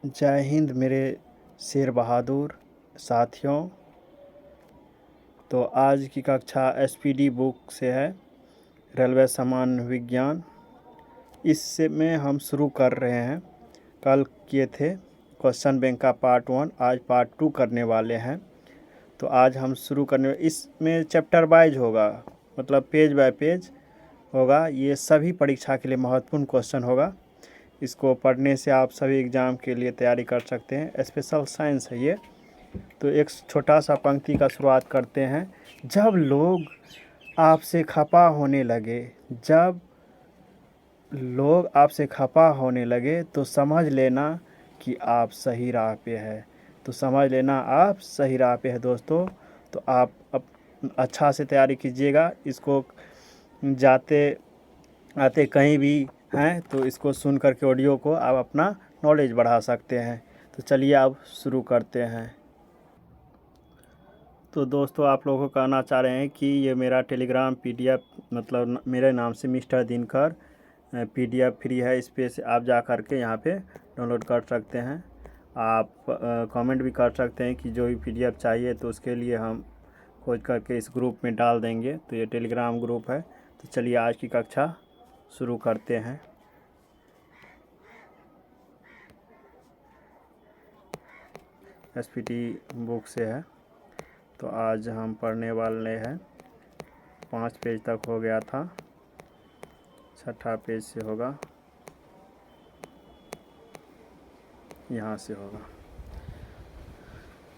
जय हिंद मेरे शेर बहादुर साथियों। तो आज की कक्षा एसपीडी बुक से है, रेलवे सामान्य विज्ञान। इसमें हम शुरू कर रहे हैं। कल किए थे क्वेश्चन बैंक का पार्ट 1, आज पार्ट 2 करने वाले हैं। तो आज हम शुरू करने, इसमें चैप्टर वाइज होगा, मतलब पेज बाय पेज होगा। ये सभी परीक्षा के लिए महत्वपूर्ण क्वेश्चन होगा। इसको पढ़ने से आप सभी एग्ज़ाम के लिए तैयारी कर सकते हैं। स्पेशल साइंस है ये। तो एक छोटा सा पंक्ति का शुरुआत करते हैं। जब लोग आपसे खफा होने लगे, जब लोग आपसे खफा होने लगे तो समझ लेना कि आप सही राह पे है। तो समझ लेना आप सही राह पे है दोस्तों। तो आप अच्छा से तैयारी कीजिएगा। इसको जाते आते कहीं भी हैं तो इसको सुन करके ऑडियो को आप अपना नॉलेज बढ़ा सकते हैं। तो चलिए अब शुरू करते हैं। तो दोस्तों, आप लोगों को कहना चाह रहे हैं कि ये मेरा टेलीग्राम पीडीएफ, मतलब मेरे नाम से मिस्टर दिनकर पीडीएफ फ्री है। इस पे से आप जा कर के यहाँ पे डाउनलोड कर सकते हैं। आप कमेंट भी कर सकते हैं कि जो भी पीडीएफ चाहिए, तो उसके लिए हम खोज करके इस ग्रुप में डाल देंगे। तो ये टेलीग्राम ग्रुप है। तो चलिए आज की कक्षा शुरू करते हैं। एसपीटी बुक से है। तो आज हम पढ़ने वाले हैं, 5 पेज तक हो गया था, 6ठा पेज से होगा, यहाँ से होगा।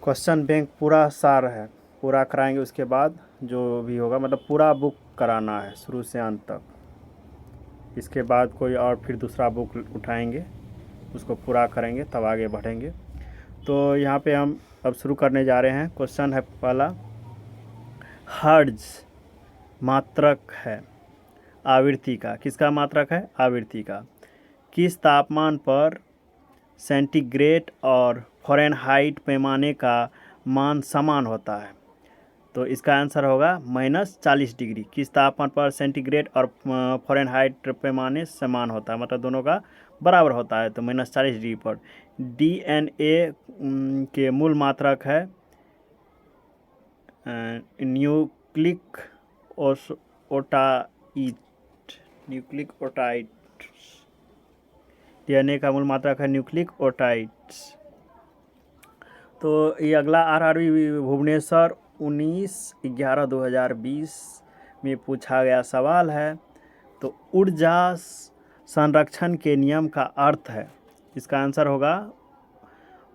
क्वेश्चन बैंक पूरा सार है, पूरा कराएंगे। उसके बाद जो भी होगा, मतलब पूरा बुक कराना है शुरू से अंत तक। इसके बाद कोई और फिर दूसरा बुक उठाएंगे, उसको पूरा करेंगे, तब आगे बढ़ेंगे। तो यहाँ पे हम अब शुरू करने जा रहे हैं। क्वेश्चन है पहला, हर्ट्ज मात्रक है आवृत्ति का। किसका मात्रक है? आवृत्ति का। किस तापमान पर सेंटीग्रेड और फ़ारेनहाइट पैमाने का मान समान होता है? तो इसका आंसर होगा -40 डिग्री। किस तापमान पर सेंटीग्रेड और फ़ारेनहाइट पैमाने समान होता है, मतलब दोनों का बराबर होता है। तो -40 डिग्री पर। डीएनए के मूल मात्रक है न्यूक्लिक ओटाइड। डीएनए का मूल मात्रक है न्यूक्लिक ओटाइड्स। तो ये अगला आरआरबी भुवनेश्वर 19/11/2020 में पूछा गया सवाल है। तो ऊर्जा संरक्षण के नियम का अर्थ है। इसका आंसर होगा,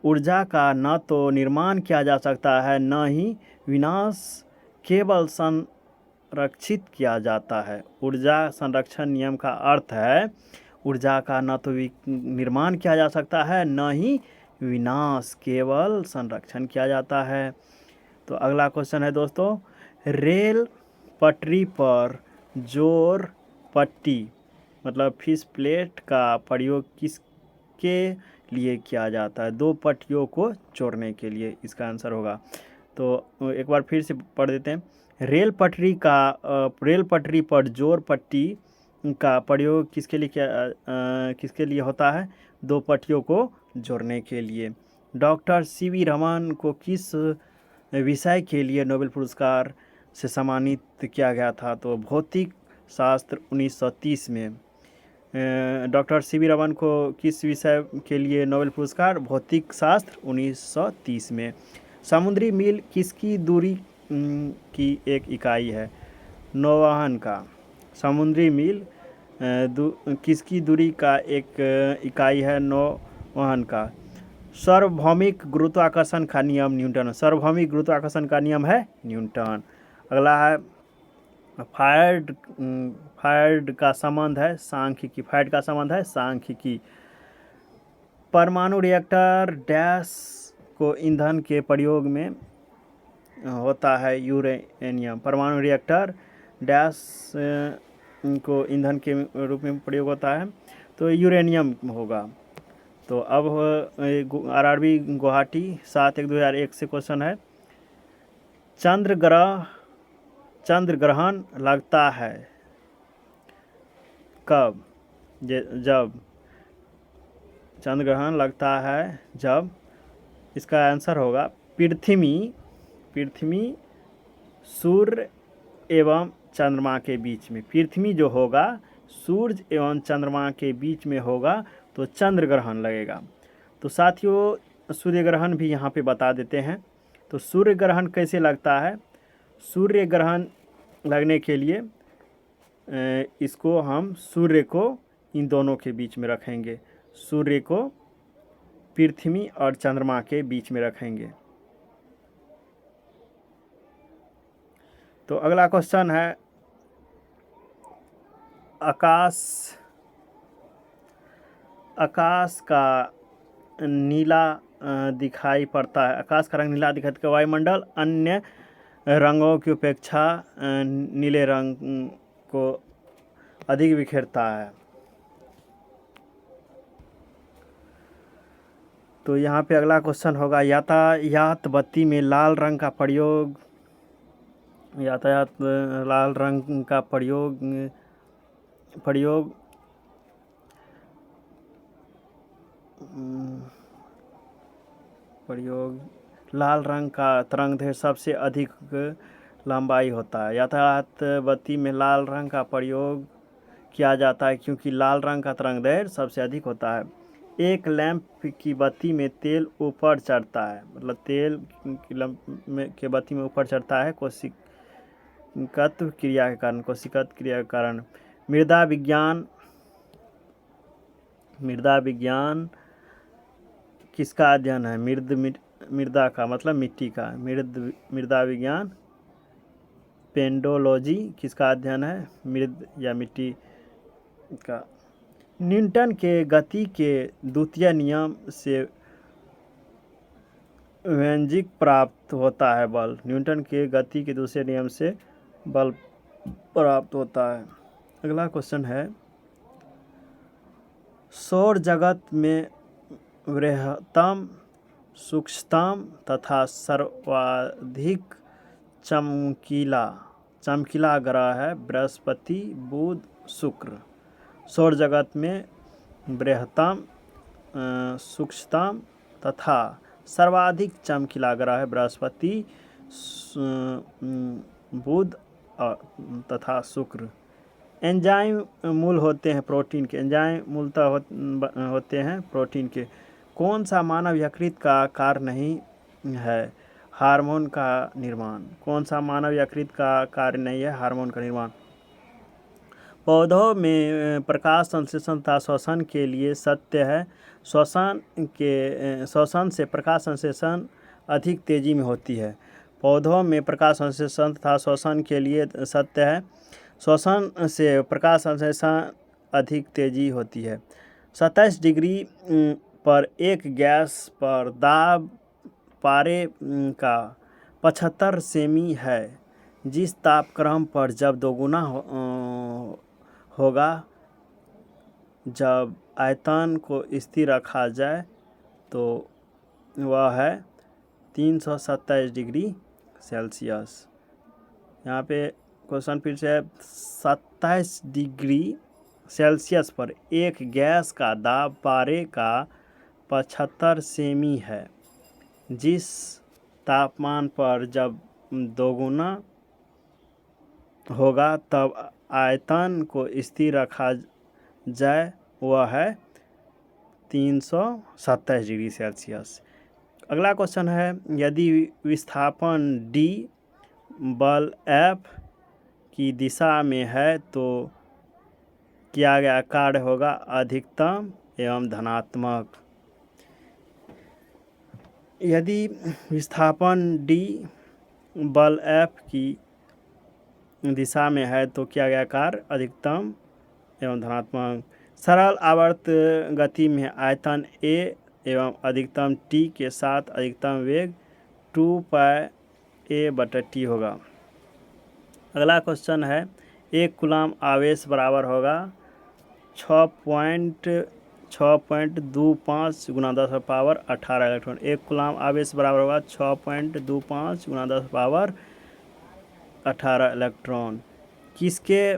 ऊर्जा का न तो निर्माण किया जा सकता है, न ही विनाश, केवल संरक्षित किया जाता है। ऊर्जा संरक्षण नियम का अर्थ है, ऊर्जा का न तो निर्माण किया जा सकता है, न ही विनाश, केवल संरक्षण किया जाता है। तो अगला क्वेश्चन है दोस्तों, रेल पटरी पर जोर पट्टी, मतलब फिश प्लेट का प्रयोग किसके लिए किया जाता है? 2 पट्टियों को जोड़ने के लिए। इसका आंसर होगा, तो एक बार फिर से पढ़ देते हैं। रेल पटरी पर जोर पट्टी का प्रयोग किसके लिए होता है? 2 पट्टियों को जोड़ने के लिए। डॉक्टर सीवी रमन को किस विषय के लिए नोबेल पुरस्कार से सम्मानित किया गया था? तो भौतिक शास्त्र 1930 में। डॉक्टर सीवी रमन को किस विषय के लिए नोबेल पुरस्कार? भौतिक शास्त्र 1930 में। समुद्री मील किसकी दूरी की एक इकाई है? नौवहन का। समुद्री मील किसकी दूरी का एक इकाई है? नौवहन का। सार्वभौमिक गुरुत्वाकर्षण का नियम न्यूटन। सार्वभौमिक गुरुत्वाकर्षण का नियम है न्यूटन। अगला है फायर्ड का संबंध है सांख्यिकी। फायर्ड का संबंध है सांख्यिकी। परमाणु रिएक्टर डैश को ईंधन के प्रयोग में होता है? यूरेनियम। परमाणु रिएक्टर डैश को ईंधन के रूप में प्रयोग होता है, तो यूरेनियम होगा। तो अब आरआरबी गुवाहाटी 7/1/2001 से क्वेश्चन है, चंद्र ग्रहण लगता है कब? जब चंद्र ग्रहण लगता है जब, इसका आंसर होगा पृथ्वी सूर्य एवं चंद्रमा के बीच में। पृथ्वी जो होगा सूर्य एवं चंद्रमा के बीच में होगा तो चंद्र ग्रहण लगेगा। तो साथियों सूर्य ग्रहण भी यहाँ पे बता देते हैं। तो सूर्य ग्रहण कैसे लगता है? सूर्य ग्रहण लगने के लिए इसको हम सूर्य को इन दोनों के बीच में रखेंगे, सूर्य को पृथ्वी और चंद्रमा के बीच में रखेंगे। तो अगला क्वेश्चन है, आकाश का नीला दिखाई पड़ता है, आकाश का रंग नीला दिखाई पड़ता है, वायुमंडल अन्य रंगों की अपेक्षा नीले रंग को अधिक बिखेरता है। तो यहाँ पे अगला क्वेश्चन होगा, यातायात बत्ती में लाल रंग का प्रयोग, लाल रंग का प्रयोग लाल रंग का तरंगदैर्घ्य सबसे अधिक लंबाई होता है। यातायात बत्ती में लाल रंग का प्रयोग किया जाता है क्योंकि लाल रंग का तरंगदैर्घ्य सबसे अधिक होता है। एक लैंप की बत्ती में तेल ऊपर चढ़ता है, मतलब तेल की लैंप के बत्ती में ऊपर चढ़ता है कोशिकत्व क्रिया के कारण। मृदा विज्ञान किसका अध्ययन है? मृदा का मतलब मिट्टी का। मृदा विज्ञान पेंडोलॉजी किसका अध्ययन है? या मिट्टी का। न्यूटन के गति के द्वितीय नियम से व्यंजिक प्राप्त होता है बल। न्यूटन के गति के दूसरे नियम से बल प्राप्त होता है। अगला क्वेश्चन है, सौर जगत में बृहत्तम, सूक्ष्मतम तथा सर्वाधिक चमकीला ग्रह है बृहस्पति, बुध, शुक्र। सौर जगत में बृहत्तम, सूक्ष्मतम तथा सर्वाधिक चमकीला ग्रह है बृहस्पति, बुध तथा शुक्र। एंजाइम मूल होते हैं प्रोटीन के, एंजाइम मूलतः होते हैं प्रोटीन के। कौन सा मानव यकृत का कार्य नहीं है? हार्मोन का निर्माण। कौन सा मानव यकृत का कार्य नहीं है? हार्मोन का निर्माण। पौधों में प्रकाश संश्लेषण तथा श्वसन के लिए सत्य है। श्वसन से प्रकाश संश्लेषण अधिक तेजी में होती है। पौधों में प्रकाश संश्लेषण तथा श्वसन के लिए सत्य है। श्वसन से प्रकाश संश्लेषण अधिक तेजी होती है। 27 डिग्री पर एक गैस पर दाब पारे का 75 सेमी है। जिस तापक्रम पर जब दोगुना होगा, जब आयतन को स्थिर रखा जाए तो वह है 327 डिग्री सेल्सियस। यहाँ पे क्वेश्चन फिर से, 27 डिग्री सेल्सियस पर एक गैस का दाब पारे का 75 सेमी है। जिस तापमान पर जब दोगुना होगा तब आयतन को स्थिर रखा जाए वह है 327 डिग्री सेल्सियस। अगला क्वेश्चन है, यदि विस्थापन D बल F की दिशा में है तो किया गया कार्य होगा अधिकतम एवं धनात्मक। यदि विस्थापन D बल F की दिशा में है तो किया गया कार्य अधिकतम एवं धनात्मक। सरल आवर्त गति में आयतन A एवं अधिकतम T के साथ अधिकतम वेग 2πa/T होगा। अगला क्वेश्चन है, एक कूलम आवेश बराबर होगा 6.25 गुना 10⁻18 इलेक्ट्रॉन। एक कूलम आवेश बराबर होगा 6.25 गुना 10⁻18 इलेक्ट्रॉन। किसके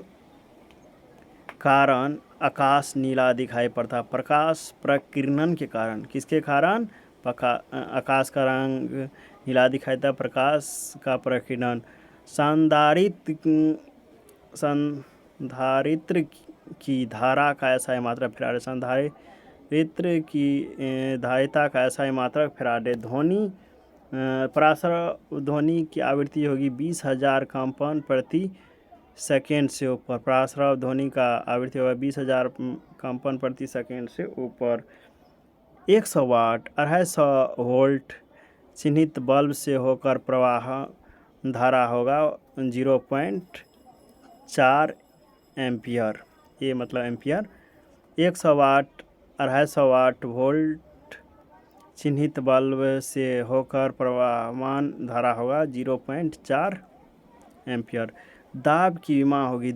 कारण आकाश नीला दिखाई पड़ता है? प्रकाश प्रकीर्णन के कारण। किसके कारण? आकाश का रंग नीला दिखाई देता है, प्रकाश का प्रकीर्णन। संधारित्र की धारा का SI मात्रक फैराडे। संधारित्र की धारिता का SI मात्रक फैराडे। परासर ध्वनि की आवृत्ति होगी 20,000 कंपन प्रति सेकेंड से ऊपर। परासर ध्वनि का आवृत्ति होगा 20,000 कंपन प्रति सेकेंड से ऊपर। 100 वाट 250 वोल्ट चिन्हित बल्ब से होकर प्रवाह धारा होगा 0.4 एम्पियर। ये मतलब एम्पियर। 100 वाट 250 वाट वोल्ट चिन्हित बल्ब से होकर प्रवाहमान धारा होगा 0.4 एम्पियर। दाब की विमा होगी M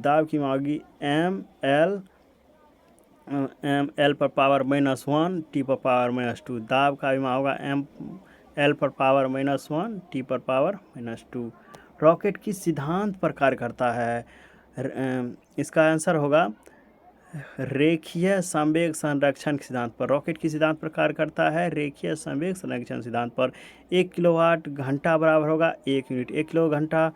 L पर पावर -1 T पर पावर -2। दाब का विमा होगा L पर पावर -1 T पर पावर -2। रॉकेट किस सिद्धांत पर कार्य करता है? इसका आंसर होगा रेखीय संवेग संरक्षण के सिद्धांत पर। रॉकेट किस सिद्धांत पर कार्य करता है? रेखीय संवेग संरक्षण सिद्धांत पर। 1 किलोवाट घंटा बराबर होगा 1 यूनिट। 1 किलो घंटा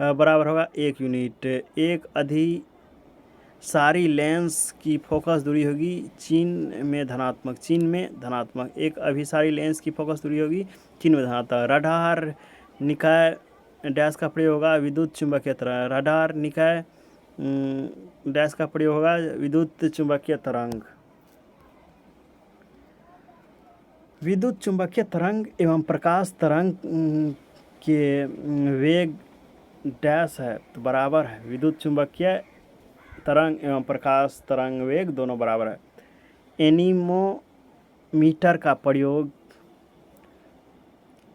बराबर होगा 1 यूनिट। एक अधिसारी लेंस की फोकस दूरी होगी चीन में धनात्मक। एक अभिसारी लेंस की फोकस दूरी होगी चीन में धनात्मक। रडार निकाय डैश का प्रयोग होगा विद्युत चुंबकीय तरंग। रडार निकाय डैश का प्रयोग होगा विद्युत चुंबकीय तरंग। विद्युत चुंबकीय तरंग एवं प्रकाश तरंग के वेग डैश है तो बराबर है। विद्युत चुंबकीय तरंग एवं प्रकाश तरंग वेग दोनों बराबर है। एनीमोमीटर का प्रयोग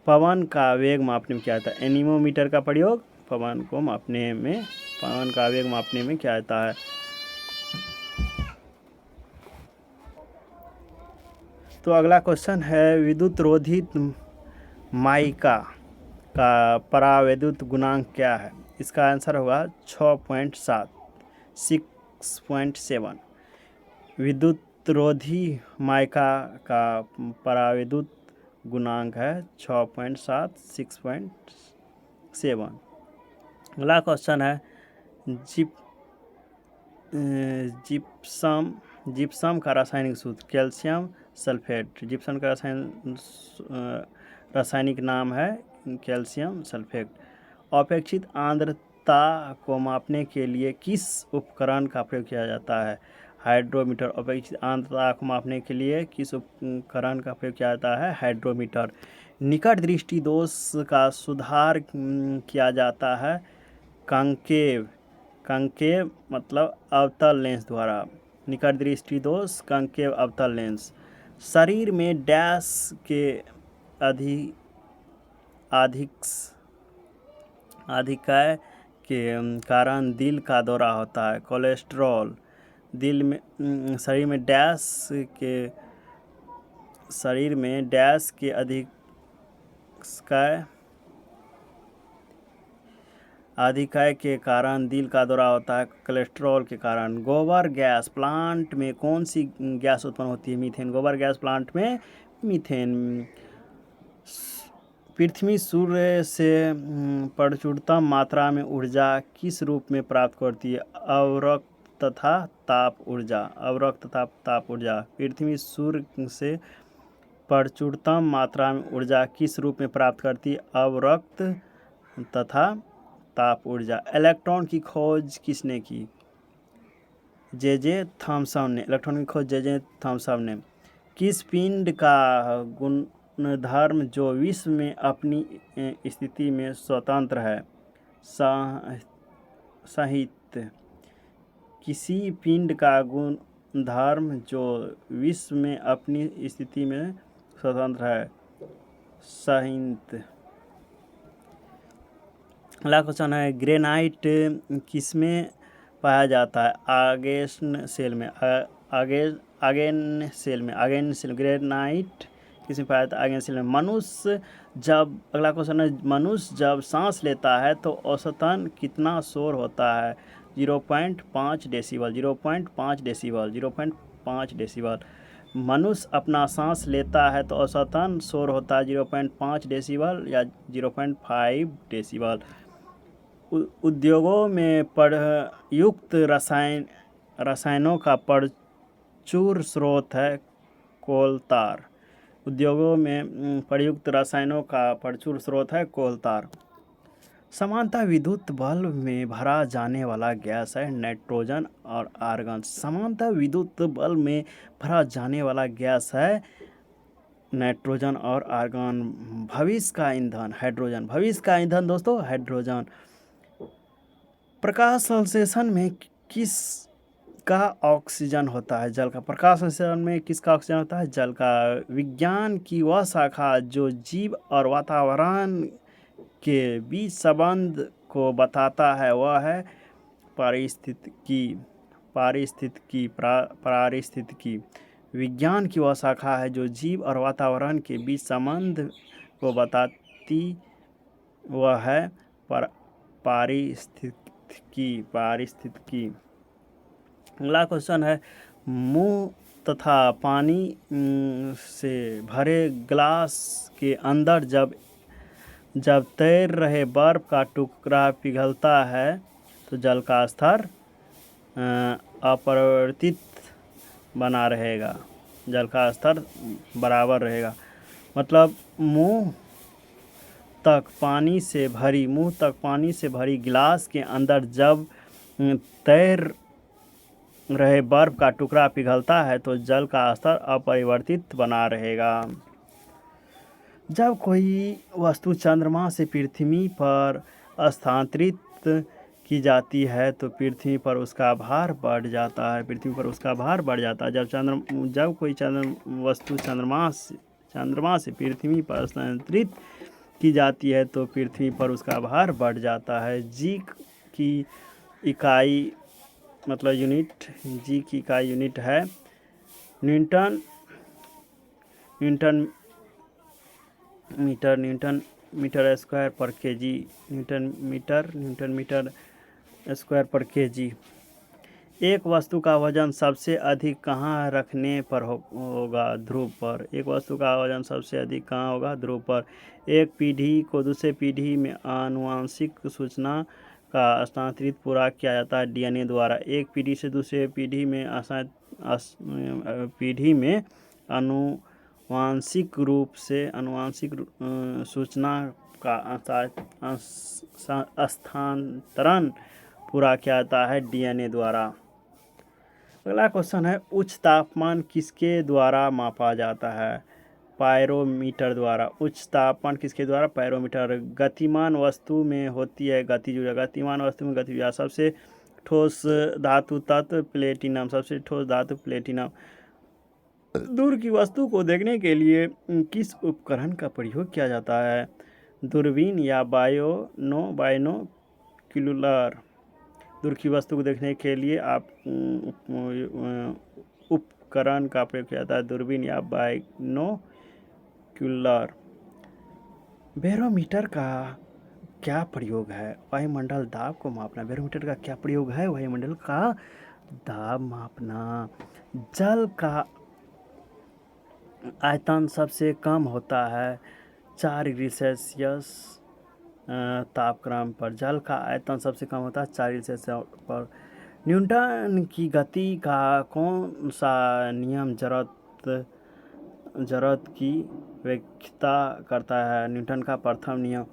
पवन का वेग मापने में किया जाता है। एनीमोमीटर का प्रयोग पवन का वेग मापने में किया जाता है। तो अगला क्वेश्चन है विद्युत रोधित माइका का परावैद्युत गुणांक क्या है? इसका आंसर होगा 6.7 6.7। विद्युत रोधी माइका का परावैद्युत गुणांक है 6.7 6.7। अगला क्वेश्चन है जिप्सम का रासायनिक सूत्र। Calcium sulphate. जिप्सम का रासायनिक नाम है कैल्शियम सल्फेट। अपेक्षित आर्द्रता को मापने के लिए किस उपकरण का प्रयोग किया जाता है? हाइड्रोमीटर। अपेक्षित आर्द्रता को मापने के लिए किस उपकरण का प्रयोग किया जाता है? हाइड्रोमीटर। निकट दृष्टि दोष का सुधार किया जाता है कंकेव मतलब अवतल लेंस द्वारा। निकट दृष्टि दोष कंकेव अवतल लेंस। शरीर में डैश के अधिकाय के कारण दिल का दौरा होता है। कोलेस्ट्रॉल। शरीर में डैश के अधिकाय के कारण दिल का दौरा होता है कोलेस्ट्रॉल के कारण। गोबर गैस प्लांट में कौन सी गैस उत्पन्न होती है? मीथेन। गोबर गैस प्लांट में मीथेन। पृथ्वी सूर्य से प्रचुरतम मात्रा में ऊर्जा किस रूप में प्राप्त करती है? अवरक्त तथा ताप ऊर्जा। पृथ्वी सूर्य से प्रचुरतम मात्रा में ऊर्जा किस रूप में प्राप्त करती है? अवरक्त तथा ताप ऊर्जा। इलेक्ट्रॉन की खोज किसने की? जे थॉमसन ने। इलेक्ट्रॉन की खोज जे थॉमसन ने। किस पिंड का गुणधर्म जो विश्व में अपनी स्थिति में स्वतंत्र है? साहित्य। किसी पिंड का गुणधर्म जो विश्व में अपनी स्थिति में स्वतंत्र है? साहित्य। अगला क्वेश्चन है ग्रेनाइट किसमें पाया जाता है? आगेन सेल में। ग्रेनाइट किसमें पाया जाता है? आगेन सेल में। अगला क्वेश्चन है मनुष्य जब सांस लेता है तो औसतन कितना शोर होता है? 0.5 डेसीबल, 0.5 डेसीबल, 0.5 डेसीबल। मनुष्य अपना सांस लेता है तो औसतन शोर होता है 0.5 डेसीबल या 0.5 डेसीबल। उद्योगों में प्रयुक्त रसायनों का प्रचुर स्रोत है कोलतार। उद्योगों में प्रयुक्त रसायनों का प्रचुर स्रोत है कोलतार। समानता विद्युत बल्ब में भरा जाने वाला गैस है नाइट्रोजन और आर्गन। समानता विद्युत बल्ब में भरा जाने वाला गैस है नाइट्रोजन और आर्गन। भविष्य का ईंधन हाइड्रोजन। भविष्य का ईंधन दोस्तों हाइड्रोजन। प्रकाश संश्लेषण में किसका ऑक्सीजन होता है? जल का। प्रकाश संश्लेषण में किसका ऑक्सीजन होता है? जल का। विज्ञान की वह शाखा जो जीव और वातावरण के बीच संबंध को बताता है वह है पारिस्थितिकी। विज्ञान की वह शाखा है जो जीव और वातावरण के बीच संबंध को बताती वह है पारिस्थितिकी। अगला क्वेश्चन है, मुंह तथा पानी से भरे गिलास के अंदर जब तैर रहे बर्फ का टुकड़ा पिघलता है तो जल का स्तर अपरिवर्तित बना रहेगा। जल का स्तर बराबर रहेगा। मतलब मुंह तक पानी से भरी गिलास के अंदर जब तैर रहे बर्फ का टुकड़ा पिघलता है तो जल का स्तर अपरिवर्तित बना रहेगा। जब कोई वस्तु चंद्रमा से पृथ्वी पर स्थानांतरित की जाती है तो पृथ्वी पर उसका भार बढ़ जाता है। जब कोई वस्तु चंद्रमा से पृथ्वी पर स्थानांतरित की जाती है तो पृथ्वी पर उसका भार बढ़ जाता है। जी की इकाई यूनिट है न्यूटन मीटर स्क्वायर पर केजी। न्यूटन मीटर स्क्वायर पर केजी। एक वस्तु का वजन सबसे अधिक कहाँ रखने पर होगा? ध्रुव पर। एक वस्तु का वजन सबसे अधिक कहाँ होगा? ध्रुव पर। एक पीढ़ी को दूसरे पीढ़ी में आनुवंशिक सूचना का स्थानांतरित पूरा किया जाता है डीएनए द्वारा। एक पीढ़ी से दूसरे पीढ़ी में आनुवंशिक रूप से सूचना का स्थानांतरण पूरा किया जाता है डीएनए द्वारा। अगला क्वेश्चन है, उच्च तापमान किसके द्वारा मापा जाता है? पायरोमीटर द्वारा। उच्च तापमान किसके द्वारा? पायरोमीटर। गतिमान वस्तु में होती है गतिज ऊर्जा। गतिमान वस्तु में गतिज ऊर्जा। सबसे ठोस धातु तत्व प्लेटिनम। दूर की वस्तु को देखने के लिए किस उपकरण का प्रयोग किया जाता है? दूरबीन या बाइनोक्यूलर। दूर की वस्तु को देखने के लिए आप उपकरण का प्रयोग किया जाता है दूरबीन या बाइनोक्यूलर। बैरोमीटर का क्या प्रयोग है? वायुमंडल दाब को मापना। बैरोमीटर का क्या प्रयोग है? वायुमंडल का दाब मापना। जल का आयतन सबसे कम होता है 4 डिग्री सेल्सियस तापक्रम पर। जल का आयतन सबसे कम होता है 4 डिग्री सेल्सियस पर। न्यूटन की गति का कौन सा नियम जड़त्व की व्याख्या करता है? न्यूटन का प्रथम नियम।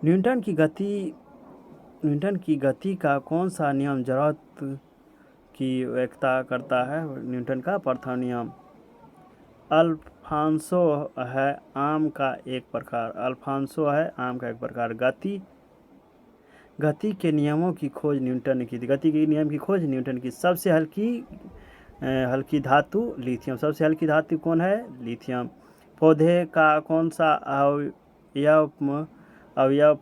न्यूटन की गति का कौन सा नियम जड़त्व की व्याख्या करता है? न्यूटन का प्रथम नियम। अल्फांसो है आम का एक प्रकार। गति के नियमों की खोज न्यूटन ने की थी। गति के नियम की खोज न्यूटन की। सबसे हल्की धातु लिथियम। सबसे हल्की धातु कौन है? लिथियम। पौधे का कौन सा अवयव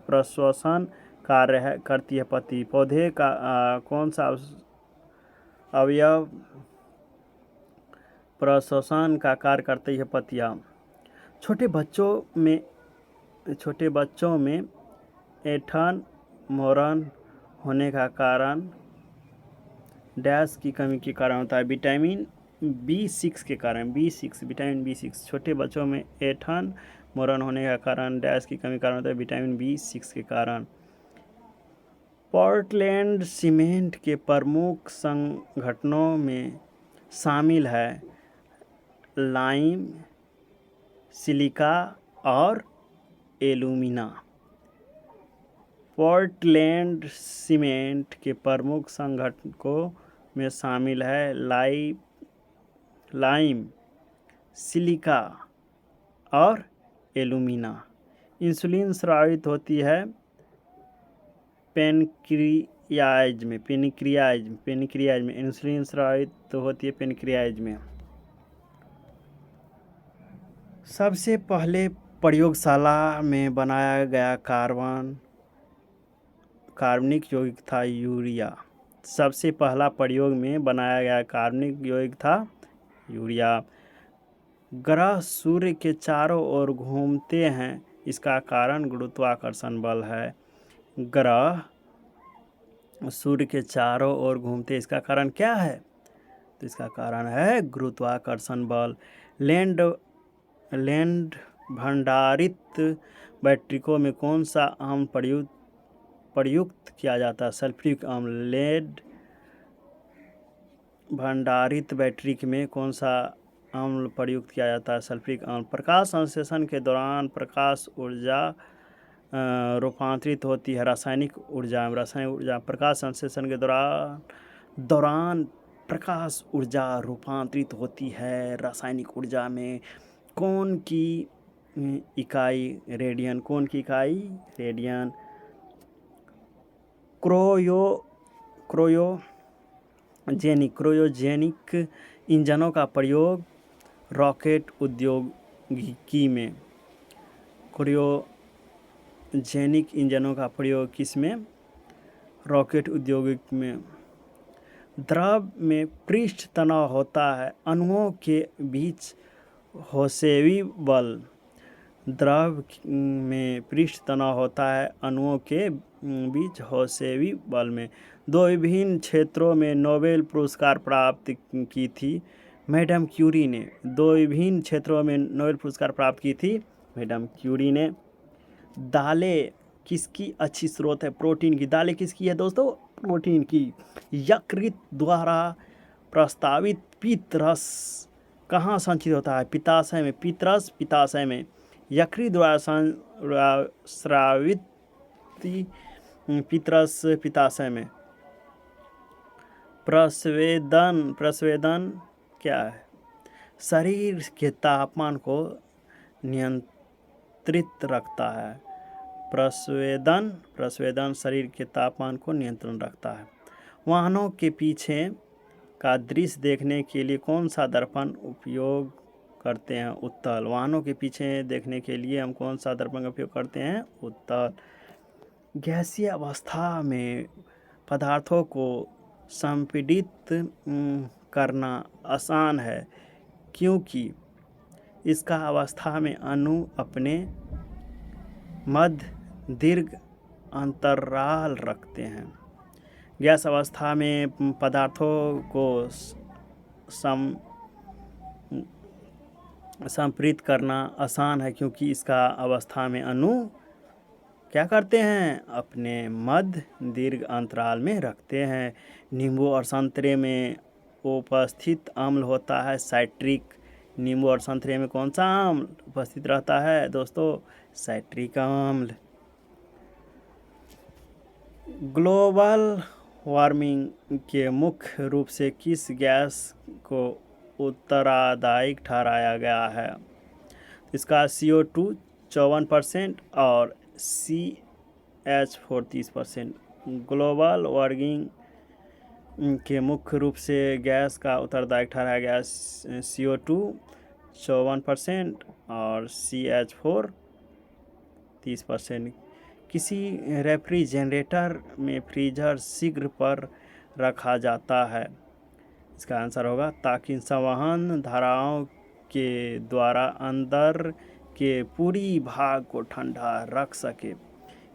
प्रश्वसन कार्य करती है? पत्ती। पौधे का कौन सा अवयव प्रश्वसन का कार्य करती है? पत्तियाँ। छोटे बच्चों में ऐंठन मोरन होने का कारण डैश की कमी के कारण होता है। विटामिन B6 के कारण, विटामिन B6। छोटे बच्चों में ऐंठन मोरन होने का कारण डैश की कमी के कारण होता है, विटामिन B6 के कारण। पोर्टलैंड सीमेंट के प्रमुख संगठनों में शामिल है लाइम, सिलिका और एल्यूमिना। पोर्टलैंड सीमेंट के प्रमुख संगठनों में शामिल है लाइम, सिलिका और एल्यूमिना। इंसुलिन स्रावित होती है पेनक्रियाज में इंसुलिन स्रावित होती है पेनक्रियाज में। सबसे पहले प्रयोगशाला में बनाया गया कार्बनिक यौगिक था यूरिया। सबसे पहला प्रयोग में बनाया गया कार्बनिक यौगिक था यूरिया। ग्रह सूर्य के चारों ओर घूमते हैं, इसका कारण गुरुत्वाकर्षण बल है। ग्रह सूर्य के चारों ओर घूमते, इसका कारण क्या है? तो इसका कारण है गुरुत्वाकर्षण बल। लैंड भंडारित बैटरिकों में कौन सा अम्ल प्रयुक्त किया जाता है? सल्फ्यूरिक अम्ल। लेड भंडारित बैटरी में कौन सा अम्ल प्रयुक्त किया जाता है? सल्फ्यूरिक अम्ल। प्रकाश संश्लेषण के दौरान प्रकाश ऊर्जा रूपांतरित होती है रासायनिक ऊर्जा। प्रकाश संश्लेषण के दौरान प्रकाश ऊर्जा रूपांतरित होती है रासायनिक ऊर्जा में। कौन की इकाई? रेडियन। कौन की इकाई? रेडियन। क्रायोजेनिक इंजनों का प्रयोग रॉकेट उद्योगिकी में। क्रायोजेनिक इंजनों का प्रयोग किसमें? रॉकेट उद्योगिकी में। द्रव में पृष्ठ तनाव होता है अणुओं के बीच होसेवी बल। द्रव में पृष्ठ तनाव होता है अणुओं के बीच होसेवी बल में। दो विभिन्न क्षेत्रों में नोबेल पुरस्कार प्राप्त की थी मैडम क्यूरी ने। दो विभिन्न क्षेत्रों में नोबेल पुरस्कार प्राप्त की थी मैडम क्यूरी ने। दालें किसकी अच्छी स्रोत है? प्रोटीन की। दालें किसकी है दोस्तों? प्रोटीन की। यकृत द्वारा प्रस्तावित पित्त रस कहाँ संचित होता है? पित्ताशय में। पित्तरस पित्ताशय में। यकृत द्वारा स्रावित पित्तरस पित्ताशय में। प्रस्वेदन क्या है? शरीर के तापमान को नियंत्रित रखता है। प्रस्वेदन शरीर के तापमान को नियंत्रण रखता है। वाहनों के पीछे का दृश्य देखने के लिए कौन सा दर्पण उपयोग करते हैं? उत्तल। वाहनों के पीछे देखने के लिए हम कौन सा दर्पण का उपयोग करते हैं? उत्तल। गैसीय अवस्था में पदार्थों को संपीड़ित करना आसान है क्योंकि इसका अवस्था में अणु अपने मध्य दीर्घ अंतराल रखते हैं। गैस अवस्था में पदार्थों को संपीड़ित करना आसान है क्योंकि इसका अवस्था में अणु क्या करते हैं? अपने मध्य दीर्घ अंतराल में रखते हैं। नींबू और संतरे में उपस्थित अम्ल होता है साइट्रिक। नींबू और संतरे में कौन सा अम्ल उपस्थित रहता है दोस्तों? साइट्रिक अम्ल। ग्लोबल वार्मिंग के मुख्य रूप से किस गैस को उत्तरदायी ठहराया गया है? इसका CO2 54% और CH4 30%। ग्लोबल वार्मिंग के मुख्य रूप से गैस का उत्तरदायी ठहराया गया CO2 54% और CH4 30%। किसी रेफ्रिजरेटर में फ्रीजर शीघ्र पर रखा जाता है? इसका आंसर होगा ताकि संवहन धाराओं के द्वारा अंदर के पूरी भाग को ठंडा रख सके।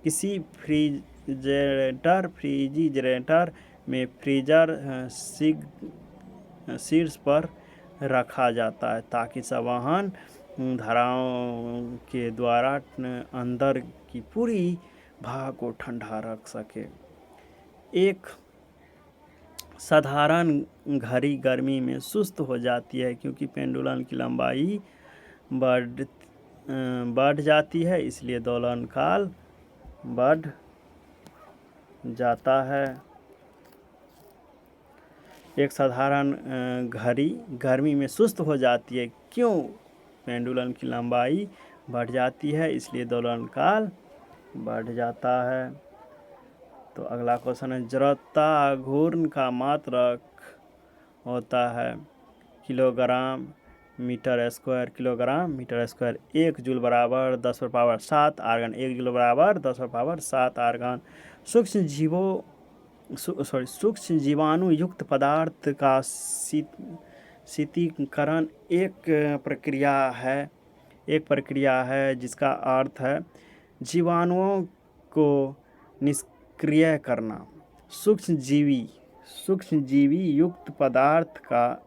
किसी फ्रिजिरेटर में फ्रीजर शीर्ष पर रखा जाता है ताकि संवहन धाराओं के द्वारा अंदर की पूरी भाग को ठंडा रख सके। एक साधारण घड़ी गर्मी में सुस्त हो जाती है क्योंकि पेंडुलम की लंबाई बढ़ जाती है, इसलिए दोलन काल बढ़ जाता है। एक साधारण घड़ी गर्मी में सुस्त हो जाती है क्यों? पेंडुलम की लंबाई बढ़ जाती है, इसलिए दोलन काल बढ़ जाता है। तो अगला क्वेश्चन है, जड़ता घूर्ण का मात्रक होता है kilogram metre square. Kilogram metre square. 1 joule बराबर 10⁻7 आर्गन। 1 जूल बराबर 10⁻7 आर्गन। सूक्ष्म जीवाणु युक्त पदार्थ का शीतलीकरण एक प्रक्रिया है जिसका अर्थ है जीवाणुओं को निष्क्रिय करना। सूक्ष्मजीवी युक्त पदार्थ का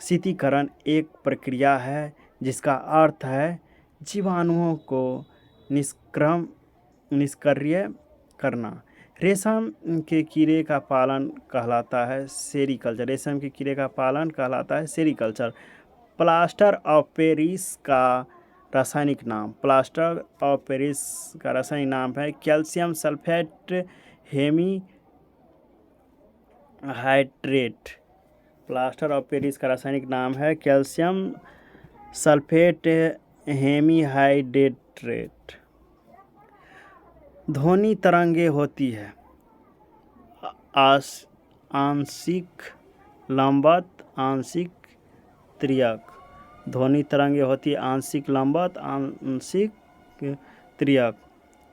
शीतलीकरण एक प्रक्रिया है जिसका अर्थ है जीवाणुओं को निष्क्रिय करना। रेशम के कीड़े का पालन कहलाता है सेरीकल्चर। रेशम के कीड़े का पालन कहलाता है सेरीकल्चर। प्लास्टर ऑफ पेरिस का रासायनिक नाम। प्लास्टर ऑफ पेरिस का रासायनिक नाम है calcium sulphate hemihydrate. Plaster of Paris का रासायनिक नाम है कैल्शियम सल्फेट हेमीहाइड्रेट। ध्वनि तरंगे होती है आंशिक लंबवत, आंशिक तिर्यक। ध्वनि तरंगे होती है आंशिक लंबवत, आंशिक तिर्यक।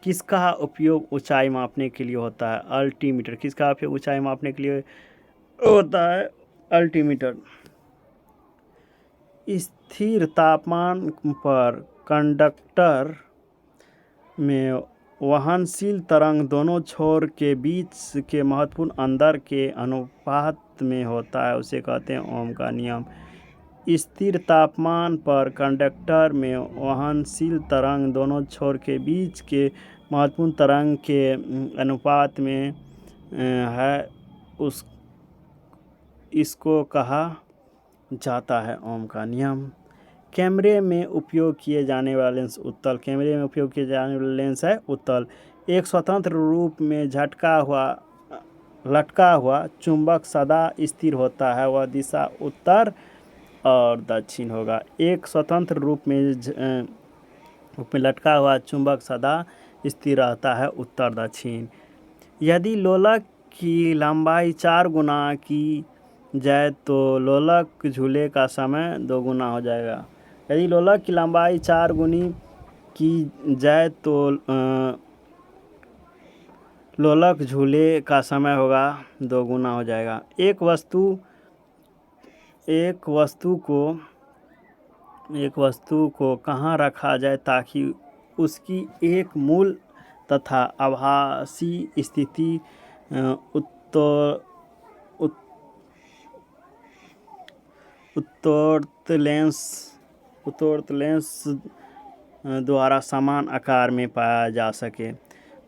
किसका उपयोग ऊंचाई मापने के लिए होता है? अल्टीमीटर। किसका उपयोग ऊंचाई मापने के लिए होता है? अल्टीमीटर। स्थिर तापमान पर कंडक्टर में वहनशील तरंग दोनों छोर के बीच के महत्वपूर्ण अंतर के अनुपात में होता है, उसे कहते हैं ओम का नियम। स्थिर तापमान पर कंडक्टर में वहनशील तरंग दोनों छोर के बीच के महत्वपूर्ण तरंग के अनुपात में है, इसको कहा जाता है ओम का नियम। कैमरे में उपयोग किए जाने वाला लेंस उत्तल। कैमरे में उपयोग किए जाने वाला लेंस है उत्तल। एक स्वतंत्र रूप में लटका हुआ चुंबक सदा स्थिर होता है, वह दिशा उत्तर और दक्षिण होगा। एक स्वतंत्र रूप में लटका हुआ चुंबक सदा स्थिर रहता है, उत्तर दक्षिण। यदि लोलक की लंबाई 4 गुना की जाए तो लोलक झूले का समय 2 गुना हो जाएगा। यदि लोलक की लंबाई 4 गुनी की जाए तो लोलक झूले का समय होगा 2 गुना हो जाएगा। एक वस्तु को कहाँ रखा जाए ताकि उसकी एक मूल तथा आभासी स्थिति उत्तोर्त लेंस द्वारा समान आकार में पाया जा सके।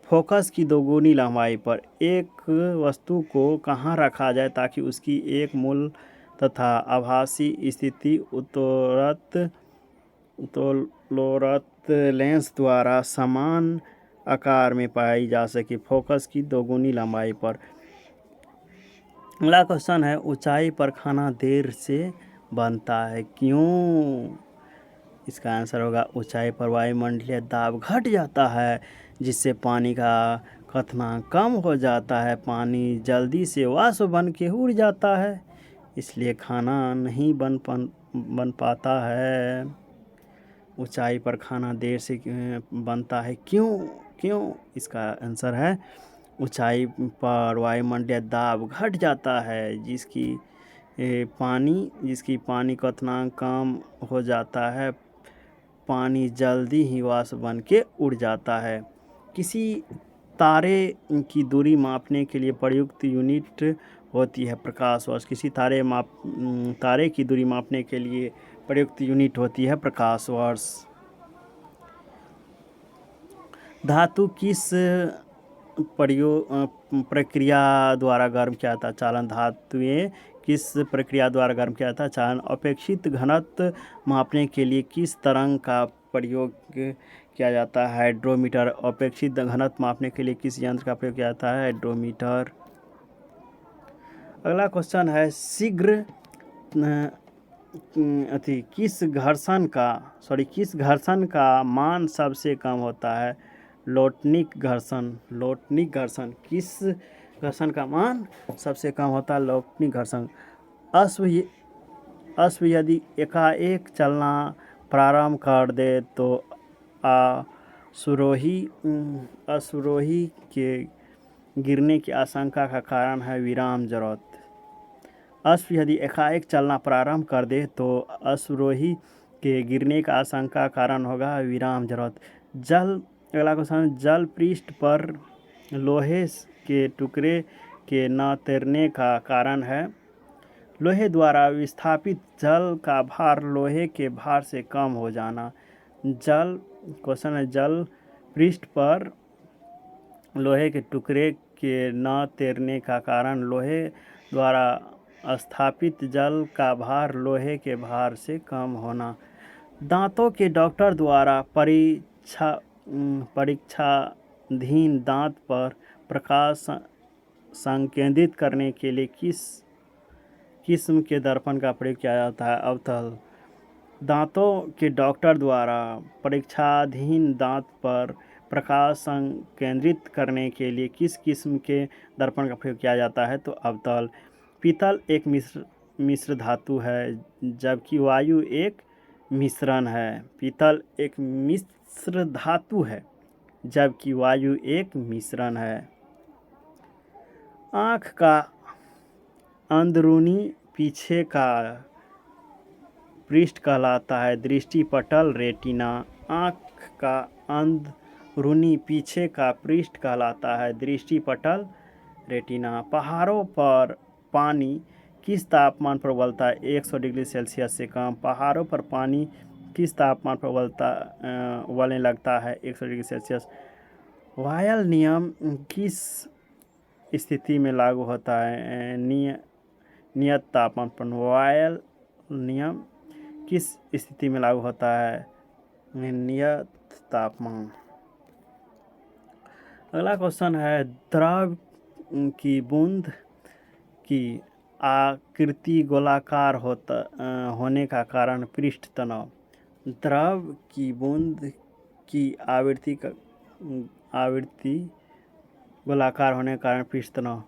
फोकस की 2 गुनी लंबाई पर एक वस्तु को कहाँ रखा जाए ताकि उसकी एक मूल तथा आभासी स्थिति उत्तोर्त लेंस द्वारा समान आकार में पाई जा सके। फोकस की 2 गुनी लंबाई पर। अगला क्वेश्चन है, ऊंचाई पर खाना देर से बनता है क्यों? इसका आंसर होगा ऊंचाई पर वायुमंडलीय दाब घट जाता है जिससे पानी का क्वथनांक कम हो जाता है। पानी जल्दी से वाष्प बन के उड़ जाता है, इसलिए खाना नहीं बन पाता है। ऊंचाई पर खाना देर से बनता है क्यों? इसका आंसर है ऊंचाई पर वायुमंडलीय दाब घट जाता है जिसकी पानी क्वथनांक कम हो जाता है। पानी जल्दी ही वाष्प बन के उड़ जाता है। किसी तारे की दूरी मापने के लिए प्रयुक्त यूनिट होती है प्रकाश वर्ष। किसी तारे की दूरी मापने के लिए प्रयुक्त यूनिट होती है प्रकाश वर्ष। धातु किस प्रक्रिया द्वारा गर्म किया जाता है? चालन। धातुएं किस प्रक्रिया द्वारा गर्म किया जाता है? चालन। अपेक्षित घनत्व मापने के लिए किस तरंग का प्रयोग किया जाता है? हाइड्रोमीटर। अपेक्षित घनत्व मापने के लिए किस यंत्र का प्रयोग किया जाता है? हाइड्रोमीटर। अगला क्वेश्चन है शीघ्र किस घर्षण का मान सबसे कम होता है? लोटनिक घर्षण। लोटनिक घर्षण। किस घर्षण का मान सबसे कम होता है? लोटनिक घर्षण। अश्व यदि एकाएक चलना प्रारंभ कर दे तो अश्वरोही के गिरने की आशंका का कारण है विराम जरूरत। अश्व यदि एकाएक चलना प्रारंभ कर दे तो अश्वरोही के गिरने का आशंका कारण होगा विराम जरूरत। अगला क्वेश्चन, जल पृष्ठ पर लोहे के टुकड़े के न तैरने का कारण है? लोहे द्वारा विस्थापित जल का भार लोहे के भार से कम हो जाना। क्वेश्चन है जल पृष्ठ पर लोहे के टुकड़े के न तैरने का कारण लोहे द्वारा स्थापित जल का भार लोहे के भार से कम होना। दांतों के डॉक्टर द्वारा परीक्षाधीन दांत पर प्रकाश संकेंद्रित करने के लिए किस किस्म के दर्पण का प्रयोग किया जाता है? अवतल। दांतों के डॉक्टर द्वारा परीक्षाधीन दांत पर प्रकाश संकेंद्रित करने के लिए किस किस्म के दर्पण का प्रयोग किया जाता है? तो अवतल। पीतल एक मिश्र धातु है जबकि वायु एक मिश्रण है। पीतल एक मिश्र धातु है जबकि वायु एक मिश्रण है। आँख का अंदरूनी पीछे का पृष्ठ कहलाता है दृष्टिपटल रेटिना। आँख का अंदरूनी पीछे का पृष्ठ कहलाता है दृष्टिपटल रेटिना। पहाड़ों पर पानी किस तापमान पर उबलता है? 100 डिग्री सेल्सियस से कम। पहाड़ों पर पानी किस तापमान पर उबलने लगता है? 100 डिग्री सेल्सियस। वायल नियम किस स्थिति में लागू होता है? नियत तापमान पर। वायल नियम किस स्थिति में लागू होता है? नियत तापमान। अगला क्वेश्चन है द्रव की बूंद की आकृति गोलाकार होने का कारण पृष्ठ तनाव। द्रव की बूंद की आवृत्ति गोलाकार होने के कारण पृष्ठ तनाव।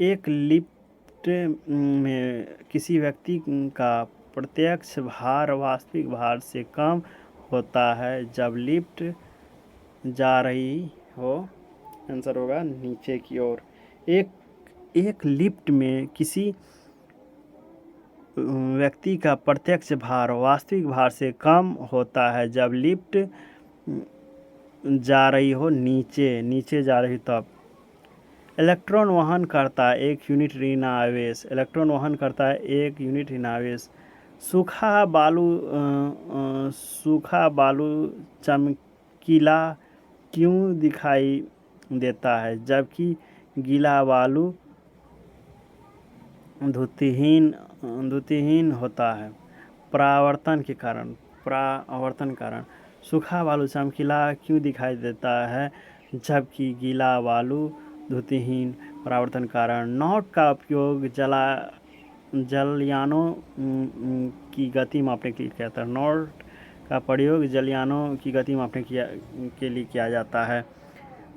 एक लिफ्ट में किसी व्यक्ति का प्रत्यक्ष भार वास्तविक भार से कम होता है जब लिफ्ट जा रही हो। आंसर होगा नीचे की ओर। एक लिफ्ट में किसी व्यक्ति का प्रत्यक्ष भार वास्तविक भार से कम होता है जब लिफ्ट जा रही हो नीचे जा रही तब। इलेक्ट्रॉन वहन करता है 1 यूनिट ऋण आवेश। इलेक्ट्रॉन वहन करता है 1 यूनिट ऋण आवेश। सूखा बालू चमकीला क्यों दिखाई देता है जबकि गीला बालू धुतिहीन होता है? परावर्तन के कारण। सूखा बालू चमकीला क्यों दिखाई देता है जबकि गीला बालू धुतिहीन? परावर्तन कारण। नॉट का उपयोग जलयानों की गति मापने के लिए किया जाता है। नॉट का प्रयोग जलयानों की गति मापने के लिए किया जाता है।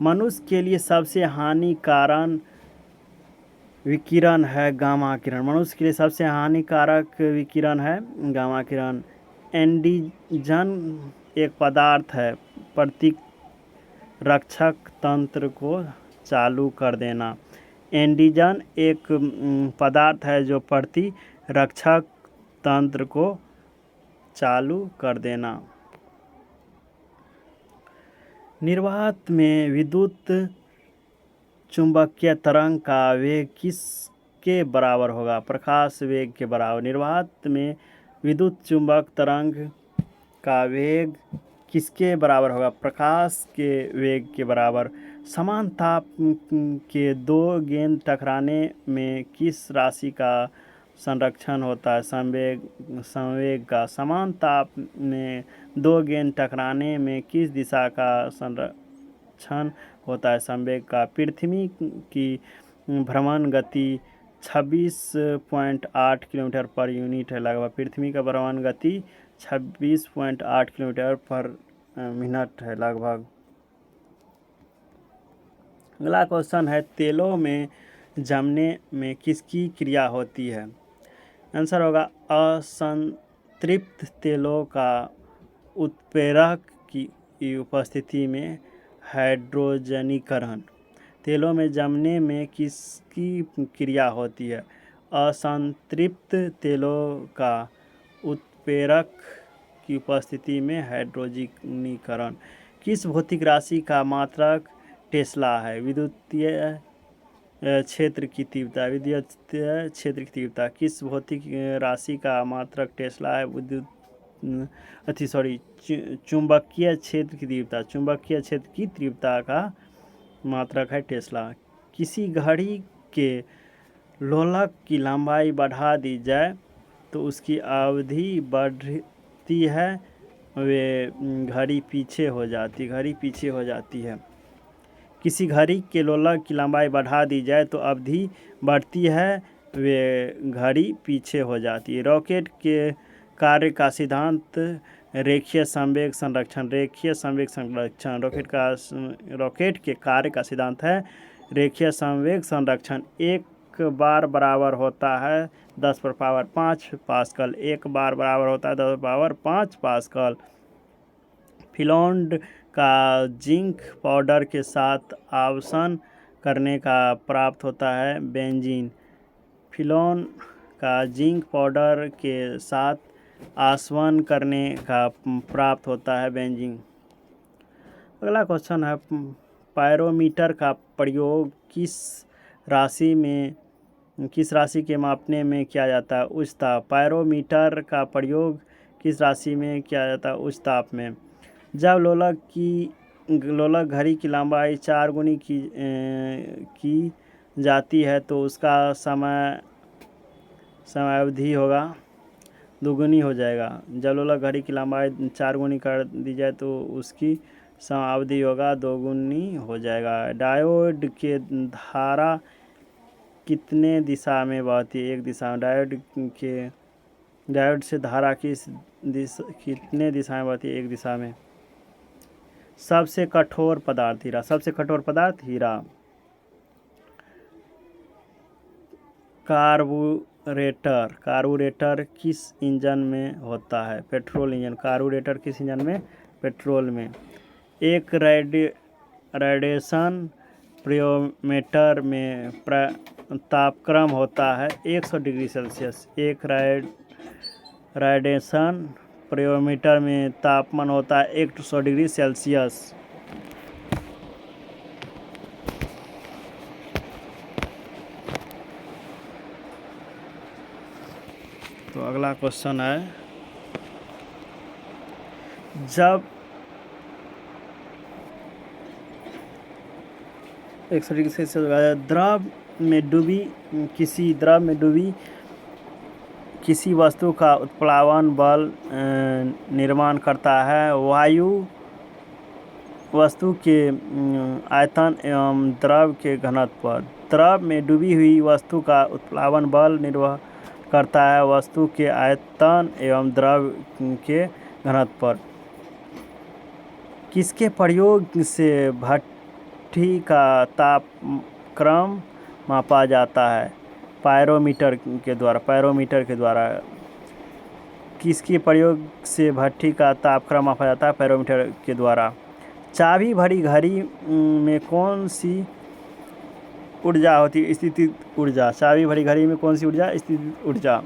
मनुष्य के लिए सबसे हानिकारक विकिरण है गामा किरण। मनुष्य के लिए सबसे हानिकारक विकिरण है गामा किरण। एंटीजन एक पदार्थ है प्रतिरक्षक तंत्र को चालू कर देना। एंटीजन एक पदार्थ है जो प्रतिरक्षक तंत्र को चालू कर देना। निर्वात में विद्युत चुंबकीय तरंग का वेग किसके बराबर होगा? प्रकाश वेग के बराबर। निर्वात में विद्युत चुंबक तरंग का वेग किसके बराबर होगा? प्रकाश के वेग के बराबर। समान ताप के दो गेंद टकराने में किस राशि का संरक्षण होता है? संवेग का। समान ताप में दो गेंद टकराने में किस दिशा का संरक्षण होता है? संवेग का। पृथ्वी की भ्रमण गति 26.8 किलोमीटर पर यूनिट है लगभग। पृथ्वी का भ्रमण गति 26.8 किलोमीटर पर मिनट है लगभग। अगला क्वेश्चन है, तेलों में जमने में किसकी क्रिया होती है? आंसर होगा असंतृप्त तेलों का उत्प्रेरक की उपस्थिति में हाइड्रोजनीकरण। तेलों में जमने में किसकी क्रिया होती है? असंतृप्त तेलों का उत्प्रेरक की उपस्थिति में हाइड्रोजनीकरण। किस भौतिक राशि का मात्रक टेस्ला है? विद्युतीय क्षेत्र की तीव्रता। विद्युतीय क्षेत्र की तीव्रता। किस भौतिक राशि का मात्रक टेस्ला है? चुंबकीय क्षेत्र की तीव्रता। चुंबकीय क्षेत्र की तीव्रता का मात्रक है टेस्ला। किसी घड़ी के लोलक की लंबाई बढ़ा दी जाए तो उसकी अवधि बढ़ती है, वे घड़ी पीछे हो जाती है। किसी घड़ी के लोलक की लंबाई बढ़ा दी जाए तो अवधि बढ़ती है, वे घड़ी पीछे हो जाती है। रॉकेट के कार्य का सिद्धांत रेखीय संवेग संरक्षण। रॉकेट के कार्य का सिद्धांत है रेखीय संवेग संरक्षण। एक बार बराबर होता है 10⁵ पास्कल। एक बार बराबर होता है 10⁵ पास्कल। फिनलैंड का जिंक पाउडर के साथ आसवन करने का प्राप्त होता है बेंजीन। फिनलैंड का जिंक पाउडर के साथ आसवन करने का प्राप्त होता है बेंजीन। अगला क्वेश्चन है, पायरोमीटर का प्रयोग किस राशि के मापने में किया जाता है? उच्च ताप। पायरोमीटर का प्रयोग किस राशि में किया जाता है? उच्च ताप में। जब लोलक घड़ी की लंबाई 4 गुनी की जाती है तो उसका समयावधि होगा दोगुनी हो जाएगा। जब लोलक घड़ी की लंबाई 4 गुनी कर दी जाए तो उसकी समयावधि होगा दोगुनी हो जाएगा। डायोड के धारा कितने दिशा में बहती है? एक दिशा में। डायोड से धारा कितने दिशा में बहती है? एक दिशा में। सबसे कठोर पदार्थ हीरा। कार्बोरेटर किस इंजन में होता है? Petrol engine. कार्बोरेटर किस इंजन में? पेट्रोल में। एक रेडिएशन प्रियोमीटर में तापक्रम होता है 100 डिग्री सेल्सियस। एक रेडिएशन प्रियोमीटर में तापमान होता है 100 डिग्री सेल्सियस। तो अगला क्वेश्चन है, जब 100 डिग्री सेल्सियस द्रव में डूबी किसी वस्तु का उत्प्लावन बल निर्माण करता है? वायु वस्तु के आयतन एवं द्रव के घनत्व पर। द्रव में डूबी हुई वस्तु का उत्प्लावन बल निर्भर करता है वस्तु के आयतन एवं द्रव के घनत्व पर। किसके प्रयोग से भट्ठी का तापक्रम मापा जाता है? पायरोमीटर के द्वारा। किसके प्रयोग से भट्ठी का तापक्रम मापा जाता है? पायरोमीटर के द्वारा। चाबी भरी घड़ी में कौन सी ऊर्जा होती है? स्थितिज ऊर्जा। चाबी भरी घड़ी में कौन सी ऊर्जा? स्थितिज ऊर्जा।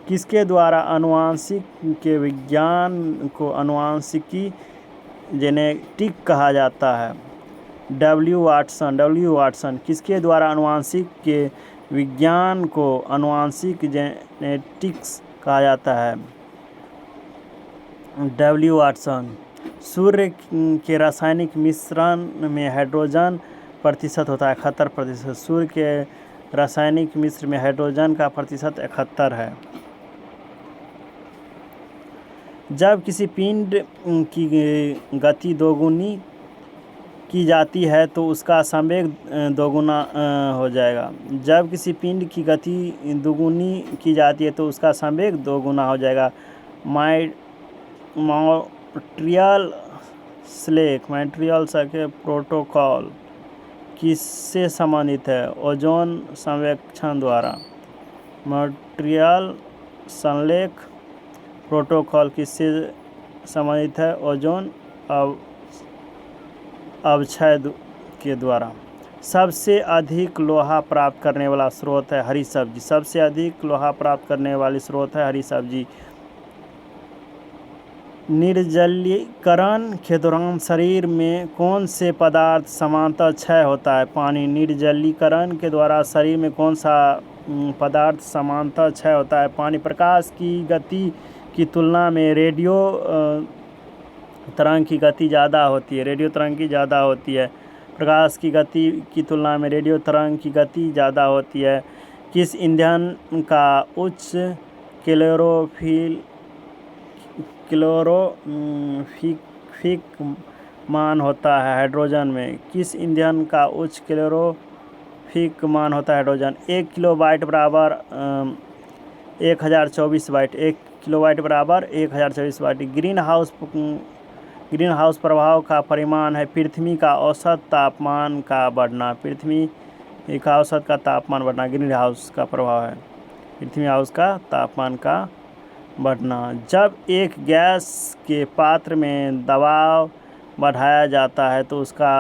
किसके द्वारा आनुवंशिक के विज्ञान को आनुवंशिकी जेनेटिक कहा जाता है। डब्ल्यू वाटसन किसके द्वारा आनुवंशिक के विज्ञान को आनुवंशिक जेनेटिक्स कहा जाता है? W Watson. सूर्य के रासायनिक मिश्रण में हाइड्रोजन प्रतिशत होता है 71%। सूर्य के रासायनिक मिश्र में हाइड्रोजन का प्रतिशत 71 है। जब किसी पिंड की गति दोगुनी की जाती है तो उसका संवेग दोगुना हो जाएगा। जब किसी पिंड की गति दोगुनी की जाती है तो उसका संवेग दोगुना हो जाएगा। मॉन्ट्रियल के प्रोटोकॉल किससे संबंधित है? ओजोन सर्वेक्षण द्वारा। मॉन्ट्रियल संलेख प्रोटोकॉल किससे संबंधित है? ओजोन अवक्षय के द्वारा। सबसे अधिक लोहा प्राप्त करने वाला स्रोत है हरी सब्जी। सबसे अधिक लोहा प्राप्त करने वाली स्रोत है हरी सब्जी। निर्जलीकरण के दौरान शरीर में कौन से पदार्थ समांतर क्षय होता है? पानी। निर्जलीकरण के द्वारा शरीर में कौन सा पदार्थ समांतर क्षय होता है? पानी। प्रकाश की गति की तुलना में रेडियो तरंग की गति ज़्यादा होती है। रेडियो तरंग की ज़्यादा होती है। प्रकाश की गति की तुलना में रेडियो तरंग की गति ज़्यादा होती है। किस ईंधन का उच्च कैलोरीफिक मान होता है? हाइड्रोजन में। किस ईंधन का उच्च कैलोरीफिक मान होता है? हाइड्रोजन। 1 किलोवाट बराबर 1024 वाट। 1 किलोवाट बराबर 1024 वाट। ग्रीन हाउस प्रभाव का परिमाण है पृथ्वी का औसत तापमान का बढ़ना। पृथ्वी का औसत का तापमान बढ़ना ग्रीन हाउस का प्रभाव है। पृथ्वी हाउस का तापमान का बढ़ना। जब एक गैस के पात्र में दबाव बढ़ाया जाता है तो उसका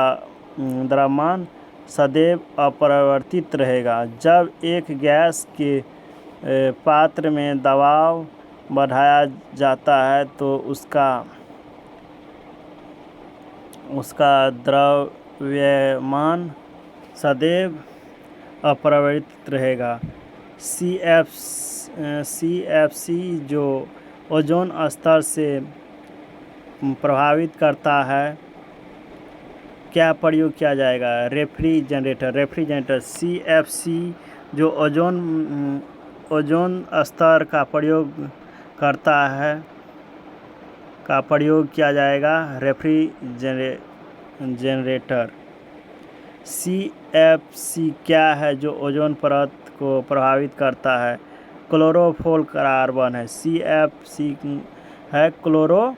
द्रव्यमान सदैव अपरिवर्तित रहेगा। जब एक गैस के पात्र में दबाव बढ़ाया जाता है तो उसका द्रव्यमान सदैव अपरिवर्तित रहेगा। CFC जो ओजोन स्तर से प्रभावित करता है क्या प्रयोग किया जाएगा? रेफ्रिजरेटर। CFC जो ओजोन स्तर का प्रयोग करता है का प्रयोग किया जाएगा रेफ्रिजरेटर। CFC क्या है जो ओजोन परत को प्रभावित करता है? क्लोरोफ्लोरोकार्बन है। CFC है क्लोरोफ्लोरोकार्बन।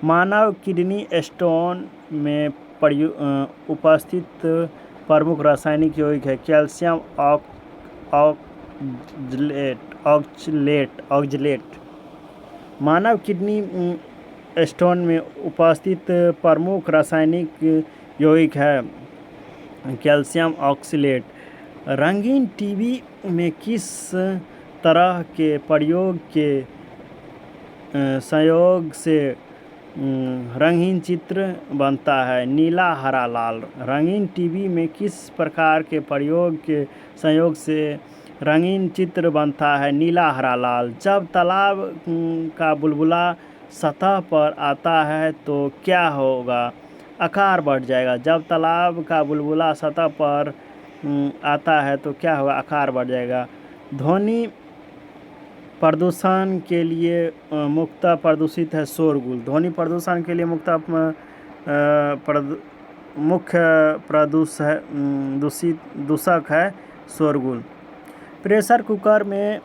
मानव किडनी स्टोन में उपस्थित प्रमुख रासायनिक यौगिक है कैल्शियम ऑक्सलेट। मानव किडनी स्टोन में उपस्थित प्रमुख रासायनिक यौगिक है कैल्शियम ऑक्सलेट। रंगीन टीवी में किस तरह के प्रयोग के संयोग से रंगीन चित्र बनता है? नीला, हरा, लाल। रंगीन टीवी में किस प्रकार के प्रयोग के संयोग से रंगीन चित्र बनता है? नीला, हरा, लाल। जब तालाब का बुलबुला सतह पर आता है तो क्या होगा? आकार बढ़ जाएगा। जब तालाब का बुलबुला सतह पर आता है तो क्या होगा? आकार बढ़ जाएगा। ध्वनि प्रदूषण के लिए मुख्य प्रदूषित है शोरगुल। ध्वनि प्रदूषण के लिए मुख्य दूषक है शोरगुल। प्रेशर कुकर में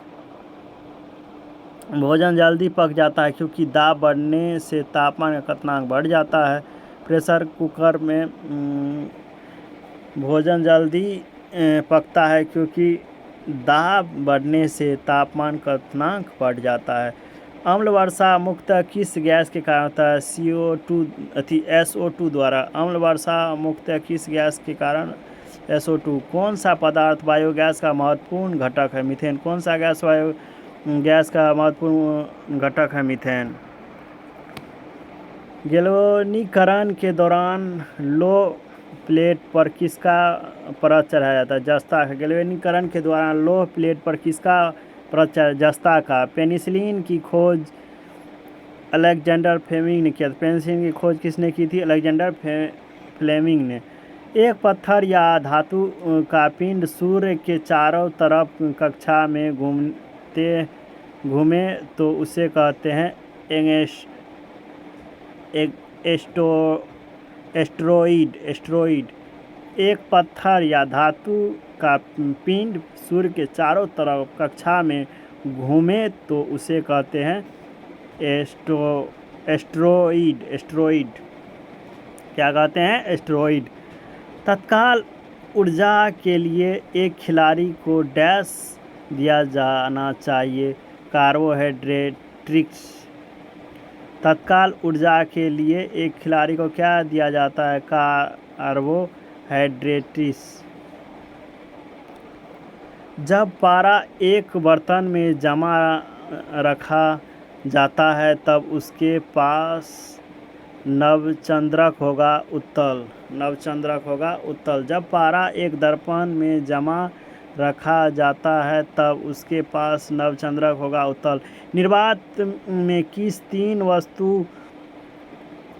भोजन जल्दी पक जाता है क्योंकि दाब बढ़ने से तापमान का क्वथनांक बढ़ जाता है। प्रेशर कुकर में भोजन जल्दी पकता है क्योंकि दाब बढ़ने से तापमान का क्वथनांक बढ़ जाता है। अम्ल वर्षा मुख्यतः किस गैस के कारण होता है? SO2 द्वारा। अम्ल वर्षा मुख्यतः किस गैस के कारण? SO2। कौन सा पदार्थ बायोगैस का महत्वपूर्ण घटक है? मीथेन। कौन सा गैस का महत्वपूर्ण घटक है? मीथेन। गैल्वेनीकरण के दौरान लो प्लेट पर किसका परत चढ़ाया जाता है? जस्ता का। गैल्वेनीकरण के दौरान लोह प्लेट पर किसका परत जस्ता का। पेनिसिलिन की खोज अलेक्जेंडर फ्लेमिंग ने किया था। पेनिसिलिन की खोज किसने की थी? अलेक्जेंडर फ्लेमिंग ने। एक पत्थर या धातु का पिंड सूर्य के चारों तरफ कक्षा में घूमे तो उसे कहते हैं एस्टेरॉइड। एक पत्थर या धातु का पिंड सूर्य के चारों तरफ कक्षा में घूमे तो उसे कहते हैं एस्टेरॉइड। क्या कहते हैं? एस्टेरॉइड। तत्काल ऊर्जा के लिए एक खिलाड़ी को डैश दिया जाना चाहिए? कार्बोहाइड्रेट्स। तत्काल ऊर्जा के लिए एक खिलाड़ी को क्या दिया जाता है? कार्बोहाइड्रेट्स। जब पारा एक बर्तन में जमा रखा जाता है तब उसके पास नवचंद्रक होगा उत्तल। जब पारा एक दर्पण में जमा रखा जाता है तब उसके पास नवचंद्रक होगा उत्तल। निर्वात में किस तीन वस्तु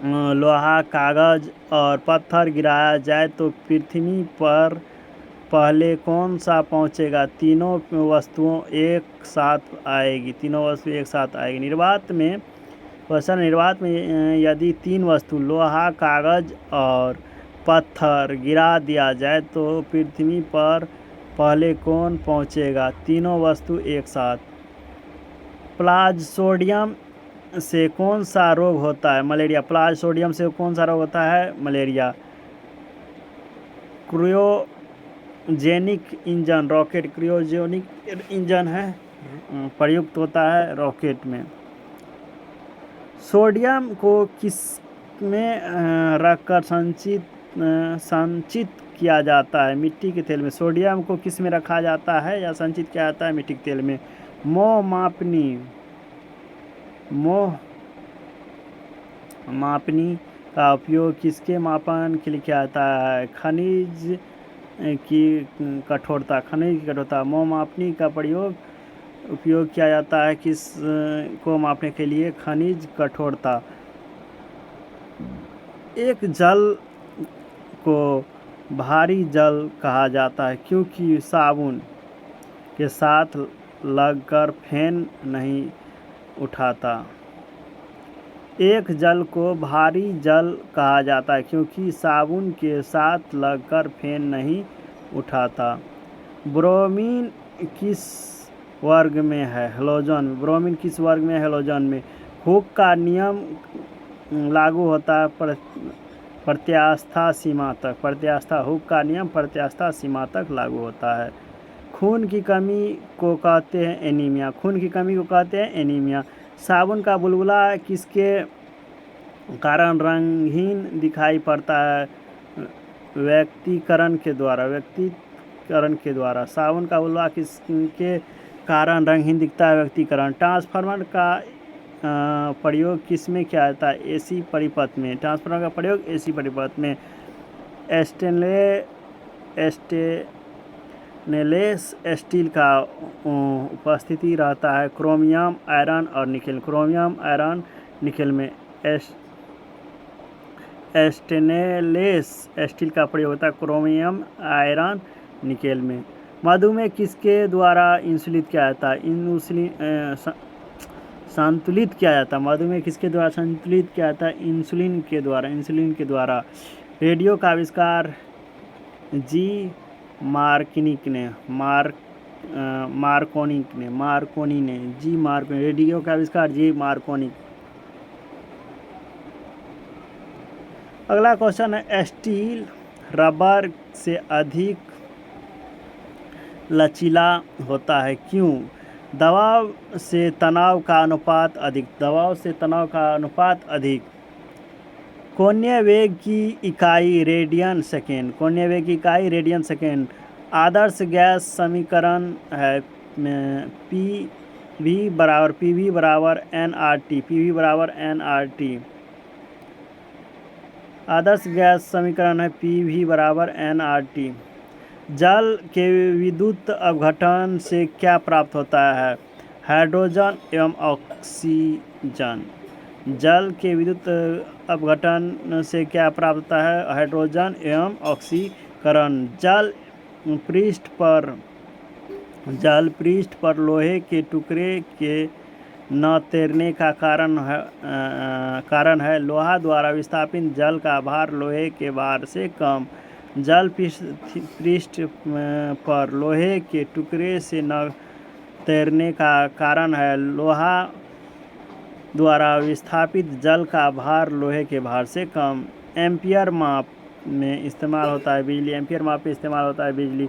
लोहा, कागज और पत्थर गिराया जाए तो पृथ्वी पर पहले कौन सा पहुंचेगा? तीनों वस्तुओं एक साथ आएगी। निर्वात में यदि तीन वस्तु लोहा, कागज और पत्थर गिरा दिया जाए तो पृथ्वी पर पहले कौन पहुंचेगा? तीनों वस्तु एक साथ। प्लाज्मोडियम से कौन सा रोग होता है? मलेरिया। प्लाज्मोडियम से कौन सा रोग होता है? Malaria. Cryogenic engine rocket. Cryogenic engine है प्रयुक्त होता है रॉकेट में। सोडियम को किस में रखकर संचित किया जाता है? मिट्टी के तेल में। सोडियम को किस में रखा जाता है या संचित किया जाता है? मिट्टी के तेल में। मोह मापनी का उपयोग किसके मापन के लिए किया जाता है? खनिज की कठोरता। मोह मापनी का उपयोग किया जाता है किस को मापने के लिए? खनिज कठोरता। एक जल को भारी जल कहा जाता है क्योंकि साबुन के साथ लगकर फेन नहीं उठाता। एक जल को भारी जल कहा जाता है क्योंकि साबुन के साथ लगकर फेन नहीं उठाता। ब्रोमीन किस वर्ग में है? हैलोजन। ब्रोमीन किस वर्ग में? हैलोजन में। हुक का नियम लागू होता है प्रत्यास्था सीमा तक। हुक का नियम प्रत्यास्था सीमा तक लागू होता है। खून की कमी को कहते हैं एनीमिया। साबुन का बुलबुला किसके कारण रंगहीन दिखाई पड़ता है? व्यक्तिकरण के द्वारा। साबुन का बुलबुला किसके कारण रंगहीन दिखता है? व्यक्तिकरण। ट्रांसफार्मर का प्रयोग किस में किया जाता है? एसी परिपथ में। ट्रांसफार्मर का प्रयोग एसी परिपथ में। स्टेनलेस स्टील का उपस्थिति रहता है क्रोमियम, आयरन और निकेल में। स्टेनलेस स्टील का प्रयोग होता है क्रोमियम, आयरन, निकेल में। मधुमेह किसके द्वारा संतुलित किया जाता है? मधुमेह किसके द्वारा संतुलित किया जाता है? इंसुलिन के द्वारा। रेडियो का आविष्कार जी मार्कोनी ने। रेडियो का आविष्कार जी मार्कोनी। अगला क्वेश्चन है, स्टील रबर से अधिक लचीला होता है क्यों? दबाव से तनाव का अनुपात अधिक। कोणीय वेग की इकाई रेडियन सेकेंड। आदर्श गैस समीकरण है PV बराबर nRT। आदर्श गैस समीकरण है PV बराबर nRT। जल के विद्युत अपघटन से क्या प्राप्त होता है? हाइड्रोजन एवं ऑक्सीजन। जल के विद्युत अपघटन से क्या प्राप्त होता है? हाइड्रोजन एवं ऑक्सीकरण। जल पृष्ठ पर लोहे के टुकड़े के न तैरने का कारण है लोहा द्वारा विस्थापित जल का भार लोहे के भार से कम। जल पृष्ठ पर लोहे के टुकड़े से न तैरने का कारण है लोहा द्वारा विस्थापित जल का भार लोहे के भार से कम। एम्पियर माप में इस्तेमाल होता है बिजली। एम्पियर माप में इस्तेमाल होता है बिजली।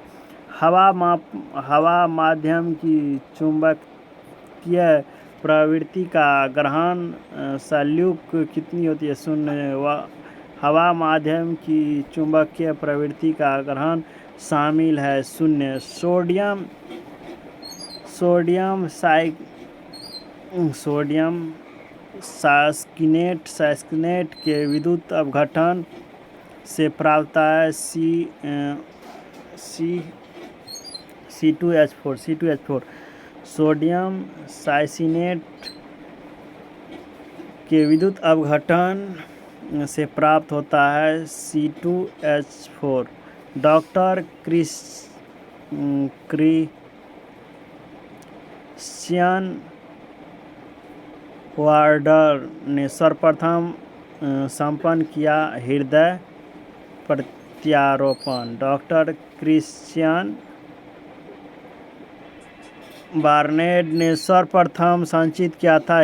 हवा माध्यम की चुंबकीय प्रवृत्ति का ग्रहण सल्यूक कितनी होती है? 0। हवा माध्यम की चुंबकीय प्रवृत्ति का ग्रहण शामिल है 0। सोडियम साइस्किनेट के विद्युत अपघटन से प्राप्त है C2H4। सोडियम साइसिनेट के विद्युत अपघटन से प्राप्त होता है C2H4। डॉक्टर क्रिश्चियन वार्डर ने सर्वप्रथम संपन्न किया हृदय प्रत्यारोपण। डॉक्टर क्रिश्चियन बार्नेड ने सर्वप्रथम संचित किया था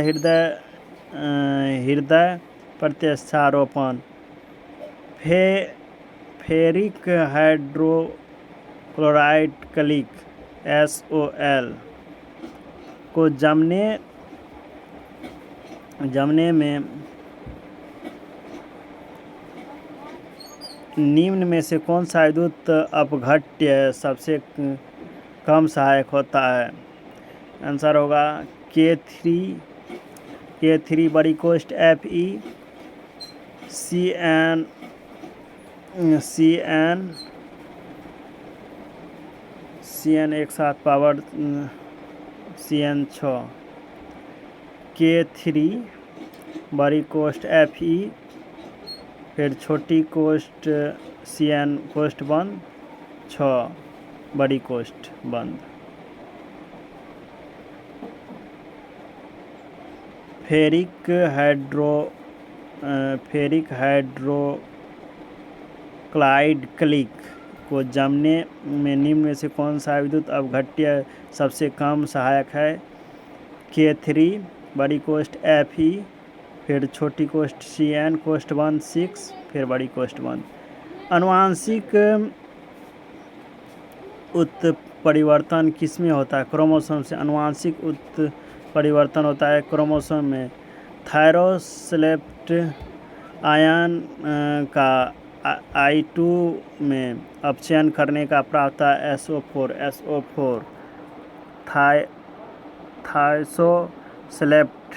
हृदय प्रत्यारोपण। फेरिक हाइड्रोक्लोराइड क्लिक SOL को जमने में निम्न में से कौन सा विद्युत अपघट्य सबसे कम सहायक होता है? आंसर होगा K3 बड़ी कोष्ठ Fe CN एक साथ पावर CN6। K3 बड़ी कोष्ठ Fe फिर छोटी कोष्ठ CN कोष्ठ बंद 6 बड़ी कोष्ठ बंद। फेरिक हाइड्रोक्लाइड क्लिक को जमने में निम्न में से कौन सा विद्युत अपघट्य सबसे कम सहायक है? K3 बड़ी कोष्ठ Fe फिर छोटी कोष्ठ CN कोष्ठ बंद 6 फिर बड़ी कोष्ठ बंद। आनुवांशिक उत्परिवर्तन किसमें होता है? क्रोमोसोम से आनुवांशिक उत्परिवर्तन होता है क्रोमोसोम में। थायरोस्लेप्ट आयन का I2 में अपचयन करने का प्राप्त है SO4। थायरोस्लेप्ट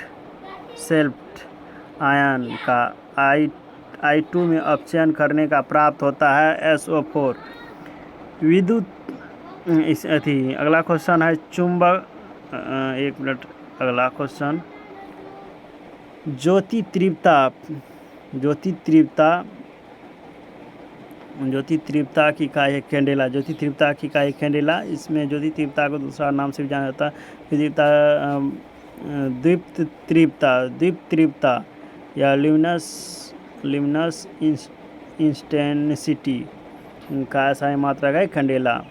आयन का I2 में अपचयन करने का प्राप्त होता है SO4। अगला क्वेश्चन है चुंबक। एक मिनट, अगला क्वेश्चन ज्योति तीव्रता की इकाई है कैंडेला। ज्योति तीव्रता की इकाई कैंडेला। इसमें ज्योति तीव्रता को दूसरा नाम से भी जाना जाता है। दीप्त तीव्रता या ल्यूमिनस इंटेंसिटी का ऐसा मात्रक है कैंडेला।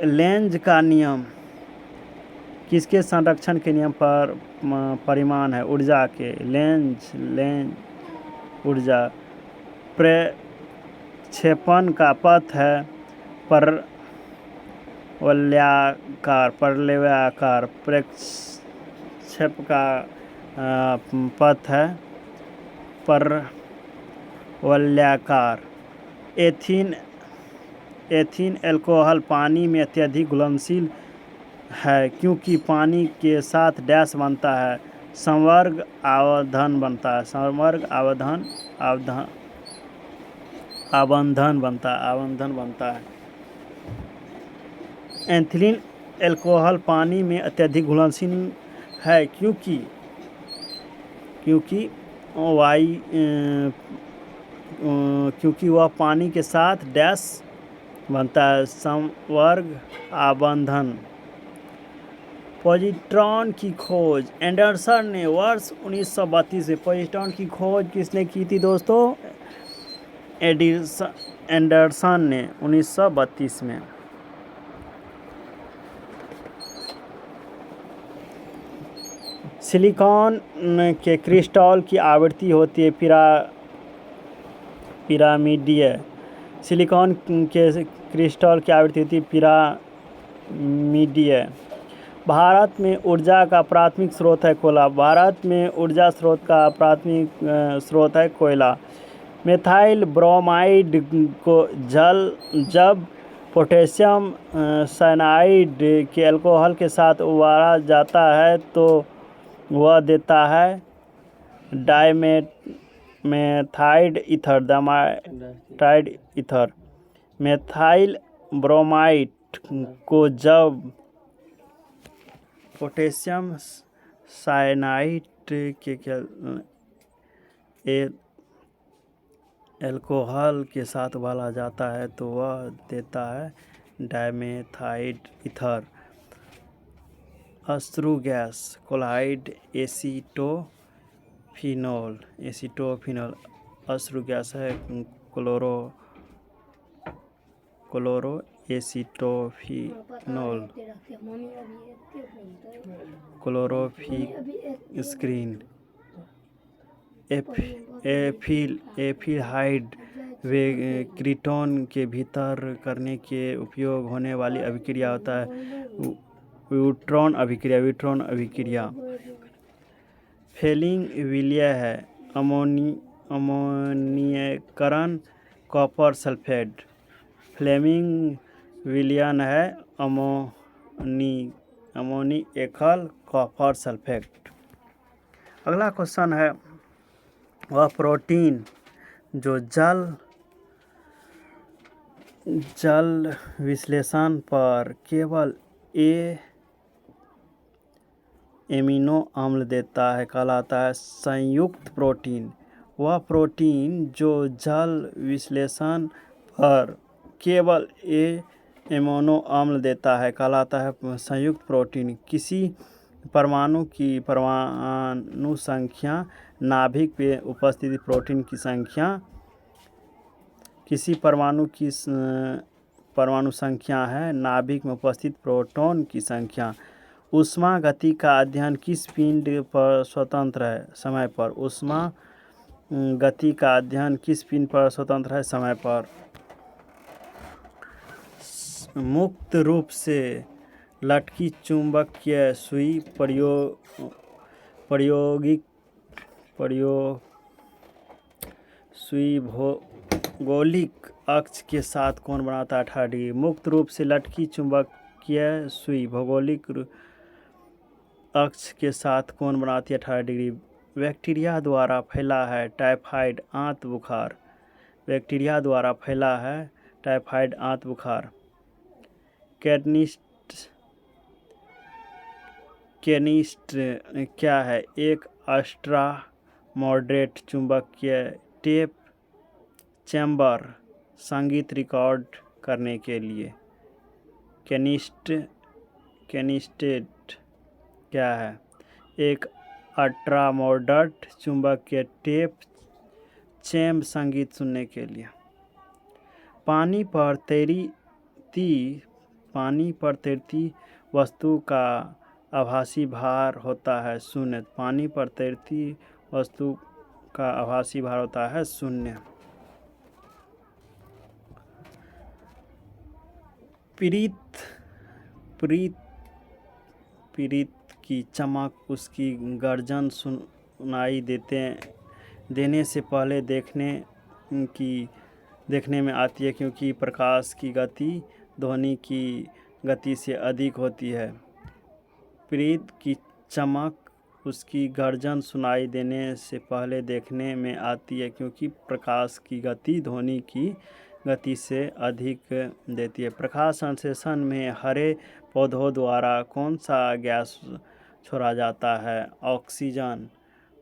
लेंज का नियम किसके संरक्षण के नियम पर परिमाण है? ऊर्जा के। लेंज ऊर्जा। प्रक्षेपण का पथ है परवलयाकार। प्रक्षेप का पथ है परवलयाकार। एथीन अल्कोहल पानी में अत्यधिक घुलनशील है क्योंकि पानी के साथ डैश बनता है संवर्ग आवर्धन बनता है, संवर्ग आबंधन बनता है। एथिलीन अल्कोहल पानी में अत्यधिक घुलनशील है क्योंकि वह पानी के साथ डैश बनता है, संवर्ग आबंधन। पॉजिट्रॉन की खोज एंडरसन ने वर्ष 1932 में। पॉजिट्रॉन की खोज किसने की थी दोस्तों? एंडरसन ने 1932 में। सिलिकॉन के क्रिस्टल की आवृत्ति होती है पिरामिडीय। सिलिकॉन के क्रिस्टल की आवृत्ति होती है पिरामिडीय। भारत में ऊर्जा का प्राथमिक स्रोत है कोयला। भारत में ऊर्जा स्रोत का प्राथमिक स्रोत है कोयला। मेथाइल ब्रोमाइड को जब पोटेशियम साइनाइड के अल्कोहल के साथ उबाला जाता है तो वह देता है डाइमेथाइड ईथर। मेथाइल ब्रोमाइड को जब पोटेशियम साइनाइड के अल्कोहल के साथ उबाला जाता है तो वह देता है डाइमेथाइड ईथर। अश्रु गैस क्लोराइड एसीटोफिनोल। अश्रु गैस है क्लोरो एसीटोफिनोल। क्लोरोफिक स्क्रीन एल्डिहाइड वे कीटोन के भीतर करने के उपयोग होने वाली अभिक्रिया होता है न्यूट्रॉन अभिक्रिया। फेलिंग विलय है अमोनियकरण कॉपर सल्फेट। फ्लेमिंग विलयन है अमोनियकल कॉपर सल्फेट। अगला क्वेश्चन है वह प्रोटीन जो जल विश्लेषण पर केवल एमिनो अम्ल देता है कहलाता है संयुक्त प्रोटीन। वह प्रोटीन जो जल विश्लेषण पर केवल एमिनो अम्ल देता है कहलाता है संयुक्त प्रोटीन। किसी परमाणु की परमाणु संख्या नाभिक में उपस्थित प्रोटीन की संख्या। किसी परमाणु की परमाणु संख्या है नाभिक में उपस्थित प्रोटॉन की संख्या। ऊष्मा गति का अध्ययन किस पिंड पर स्वतंत्र है समय पर? ऊष्मा गति का अध्ययन किस पिंड पर स्वतंत्र है समय पर? मुक्त रूप से लटकी चुंबकीय सुई सुई भौगोलिक अक्ष के साथ कोण बनाता है 18 डिग्री। मुक्त रूप से लटकी चुंबकीय सुई भौगोलिक अक्ष के साथ कोण बनाती है 18 डिग्री। बैक्टीरिया द्वारा फैला है टाइफाइड आंत बुखार। बैक्टीरिया द्वारा फैला है टाइफाइड आंत बुखार। केनिस्ट क्या है? एक एक्स्ट्रा मॉडरेट चुंबकीय टेप चैम्बर संगीत रिकॉर्ड करने के लिए। केनिस्टेट क्या है? एक अल्ट्रा मॉडरेट चुंबकीय टेप चैम्बर संगीत सुनने के लिए। पानी पर तैरती वस्तु का आभासी भार होता है 0। पानी पर तैरती वस्तु का आभासी भार होता है 0। पीड़ित की चमक उसकी गर्जन सुनाई देने से पहले देखने में आती है क्योंकि प्रकाश की गति ध्वनि की गति से अधिक होती है। पीड़ित की चमक उसकी गर्जन सुनाई देने से पहले देखने में आती है, क्योंकि प्रकाश की गति ध्वनि की गति से अधिक देती है। प्रकाश संश्लेषण में हरे पौधों द्वारा कौन सा गैस छोड़ा जाता है? ऑक्सीजन।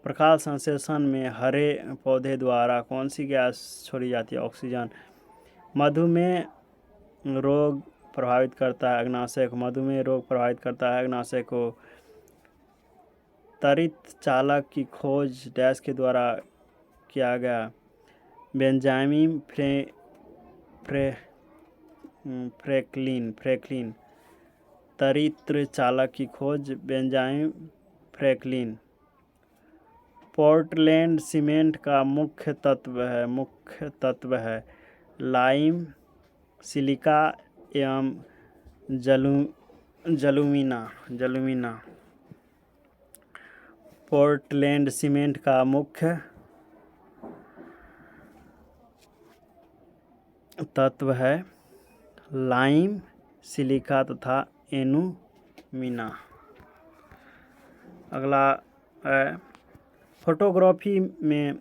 प्रकाश संश्लेषण में हरे पौधे द्वारा कौन सी गैस छोड़ी जाती है? ऑक्सीजन। मधुमेह रोग प्रभावित करता है अग्नाशय को। मधुमेह रोग प्रभावित करता है अग्नाशय को। त्वरित चालक की खोज डैश के द्वारा किया गया? Benjamin Franklin. त्वरित चालक की खोज बेंजामिन फ्रैंकलिन। पोर्टलैंड सीमेंट का मुख्य तत्व है लाइम, सिलिका एवं जलुमिना। पोर्टलैंड सीमेंट का मुख्य तत्व है लाइम, सिलिका तथा एल्यूमिना। अगला है फोटोग्राफी में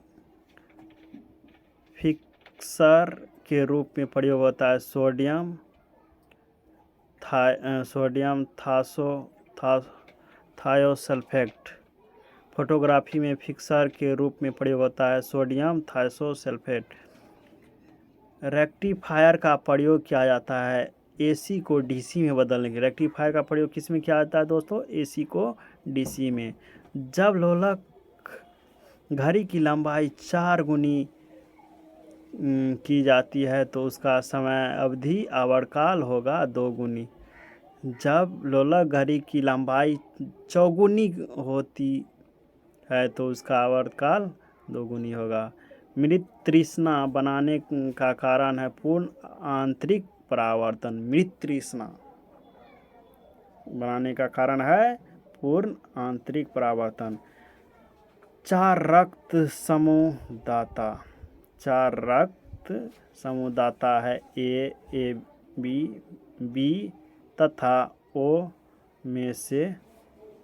फिक्सर के रूप में प्रयोग होता है सोडियम थायोसल्फेट। फोटोग्राफी में फिक्सर के रूप में प्रयोग होता है सोडियम थायोसल्फेट। रेक्टिफायर का प्रयोग किया जाता है एसी को डीसी में बदलने के। रेक्टिफायर का प्रयोग किस में किया जाता है दोस्तों? एसी को डीसी में। जब लोलक घड़ी की लंबाई 4 गुनी की जाती है तो उसका समय अवधि आवर्तकाल होगा 2 गुनी। जब लोलक घड़ी की लंबाई 4 गुनी होती है तो उसका आवर्तकाल 2 गुनी होगा। मृत तृष्णा बनाने का कारण है पूर्ण आंतरिक परावर्तन। मृत तृष्णा बनाने का कारण है पूर्ण आंतरिक परावर्तन। 4 रक्त समूह दाता है ए बी तथा ओ में से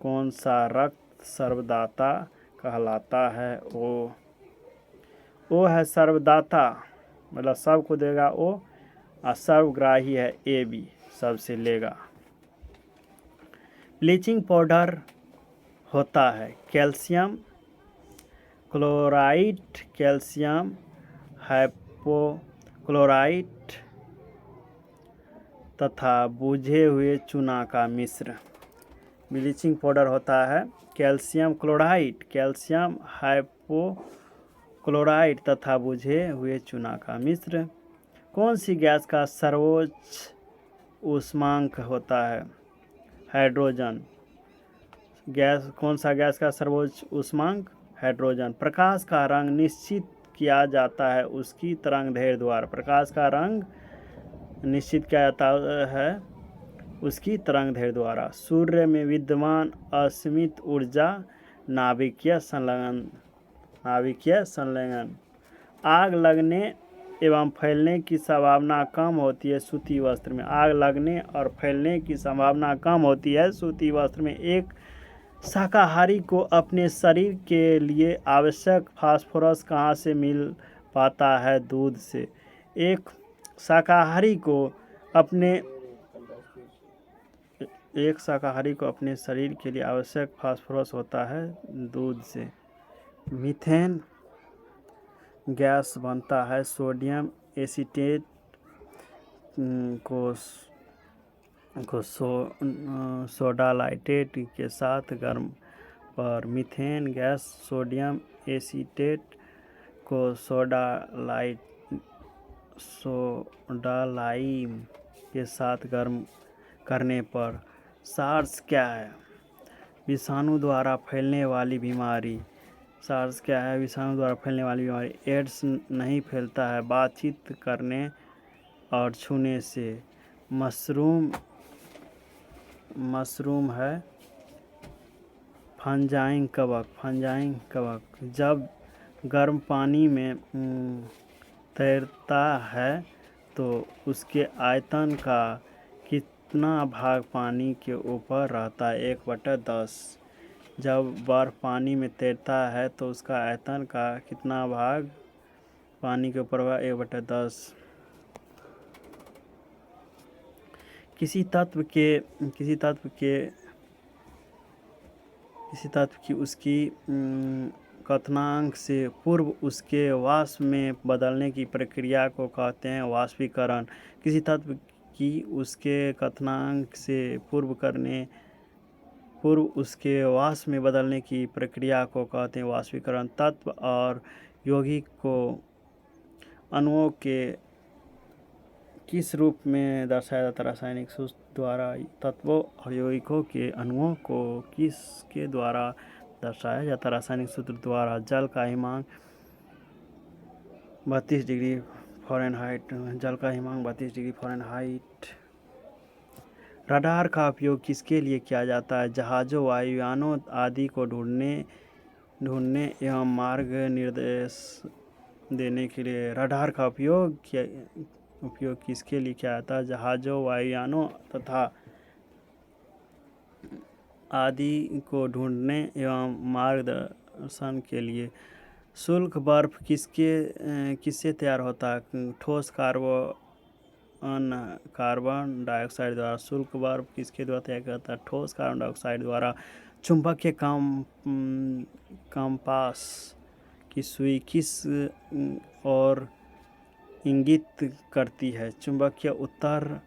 कौन सा रक्त सर्वदाता कहलाता है? ओ है सर्वदाता, मतलब सबको देगा ओ, और सर्वग्राही है ए बी, सबसे लेगा। ब्लीचिंग पाउडर होता है कैल्शियम क्लोराइड, कैल्शियम हाइपोक्लोराइट तथा बुझे हुए चूना का मिश्र। ब्लीचिंग पाउडर होता है कैल्शियम क्लोराइड, कैल्शियम हाइपोक्लोराइट तथा बुझे हुए चूना का मिश्र। कौन सी गैस का सर्वोच्च ऊष्मांक होता है? Hydrogen gas. कौन सा गैस का सर्वोच्च ऊष्मांक? हाइड्रोजन। प्रकाश का रंग निश्चित किया जाता है उसकी तरंगदैर्घ्य द्वारा। प्रकाश का रंग निश्चित किया जाता है उसकी तरंगदैर्घ्य द्वारा। सूर्य में विद्यमान असीमित ऊर्जा नाभिकीय संलयन। आग लगने एवं फैलने की संभावना कम होती है सूती वस्त्र में। आग लगने और फैलने की संभावना कम होती है सूती वस्त्र में। एक शाकाहारी को अपने शरीर के लिए आवश्यक फास्फोरस कहाँ से मिल पाता है? दूध से। एक शाकाहारी को अपने शरीर के लिए आवश्यक फास्फोरस होता है दूध से। मीथेन गैस बनता है सोडियम एसीटेट को सोडा लाइटेट के साथ गर्म पर। मीथेन गैस सोडियम एसीटेट को सोडा लाइम के साथ गर्म करने पर। सार्स क्या है? विषाणु द्वारा फैलने वाली बीमारी। सार्स क्या है? विषाणु द्वारा फैलने वाली बीमारी। एड्स नहीं फैलता है बातचीत करने और छूने से। मशरूम है फंजाई कवक। जब गर्म पानी में तैरता है तो उसके आयतन का कितना भाग पानी के ऊपर रहता है? 1/10। जब बर्फ पानी में तैरता है तो उसका आयतन का कितना भाग पानी के ऊपर होगा? 1/10। किसी तत्व की उसकी कथनांक से पूर्व उसके वाष्प में बदलने की प्रक्रिया को कहते हैं वाष्पीकरण। किसी तत्व की उसके कथनांक से पूर्व उसके वाष्प में बदलने की प्रक्रिया को कहते हैं वाष्पीकरण। तत्व और यौगिक को अणुओं के किस रूप में दर्शाया जाता है रासायनिक सूत्र द्वारा? तत्वों और यौगिकों के अणुओं को किसके द्वारा दर्शाया जाता है रासायनिक सूत्र द्वारा? जल का हिमांक 32 डिग्री फ़ारेनहाइट। जल का हिमांक 32 डिग्री फ़ारेनहाइट। रडार का उपयोग किसके लिए किया जाता है? जहाज़ों, वायुयानों आदि को ढूंढने एवं मार्ग निर्देश देने के लिए। रडार का उपयोग किसके लिए किया जाता है? जहाज़ों, वायुयानों तथा आदि को ढूंढने एवं मार्गदर्शन के लिए। शुष्क बर्फ किससे तैयार होता है? ठोस कार्बन डाइऑक्साइड द्वारा। शुष्क बर्फ किसके द्वारा तैयार किया जाता है? ठोस कार्बन डाइऑक्साइड द्वारा। चुंबकीय कंपास की सुई किस और इंगित करती है? चुंबकीय उत्तर,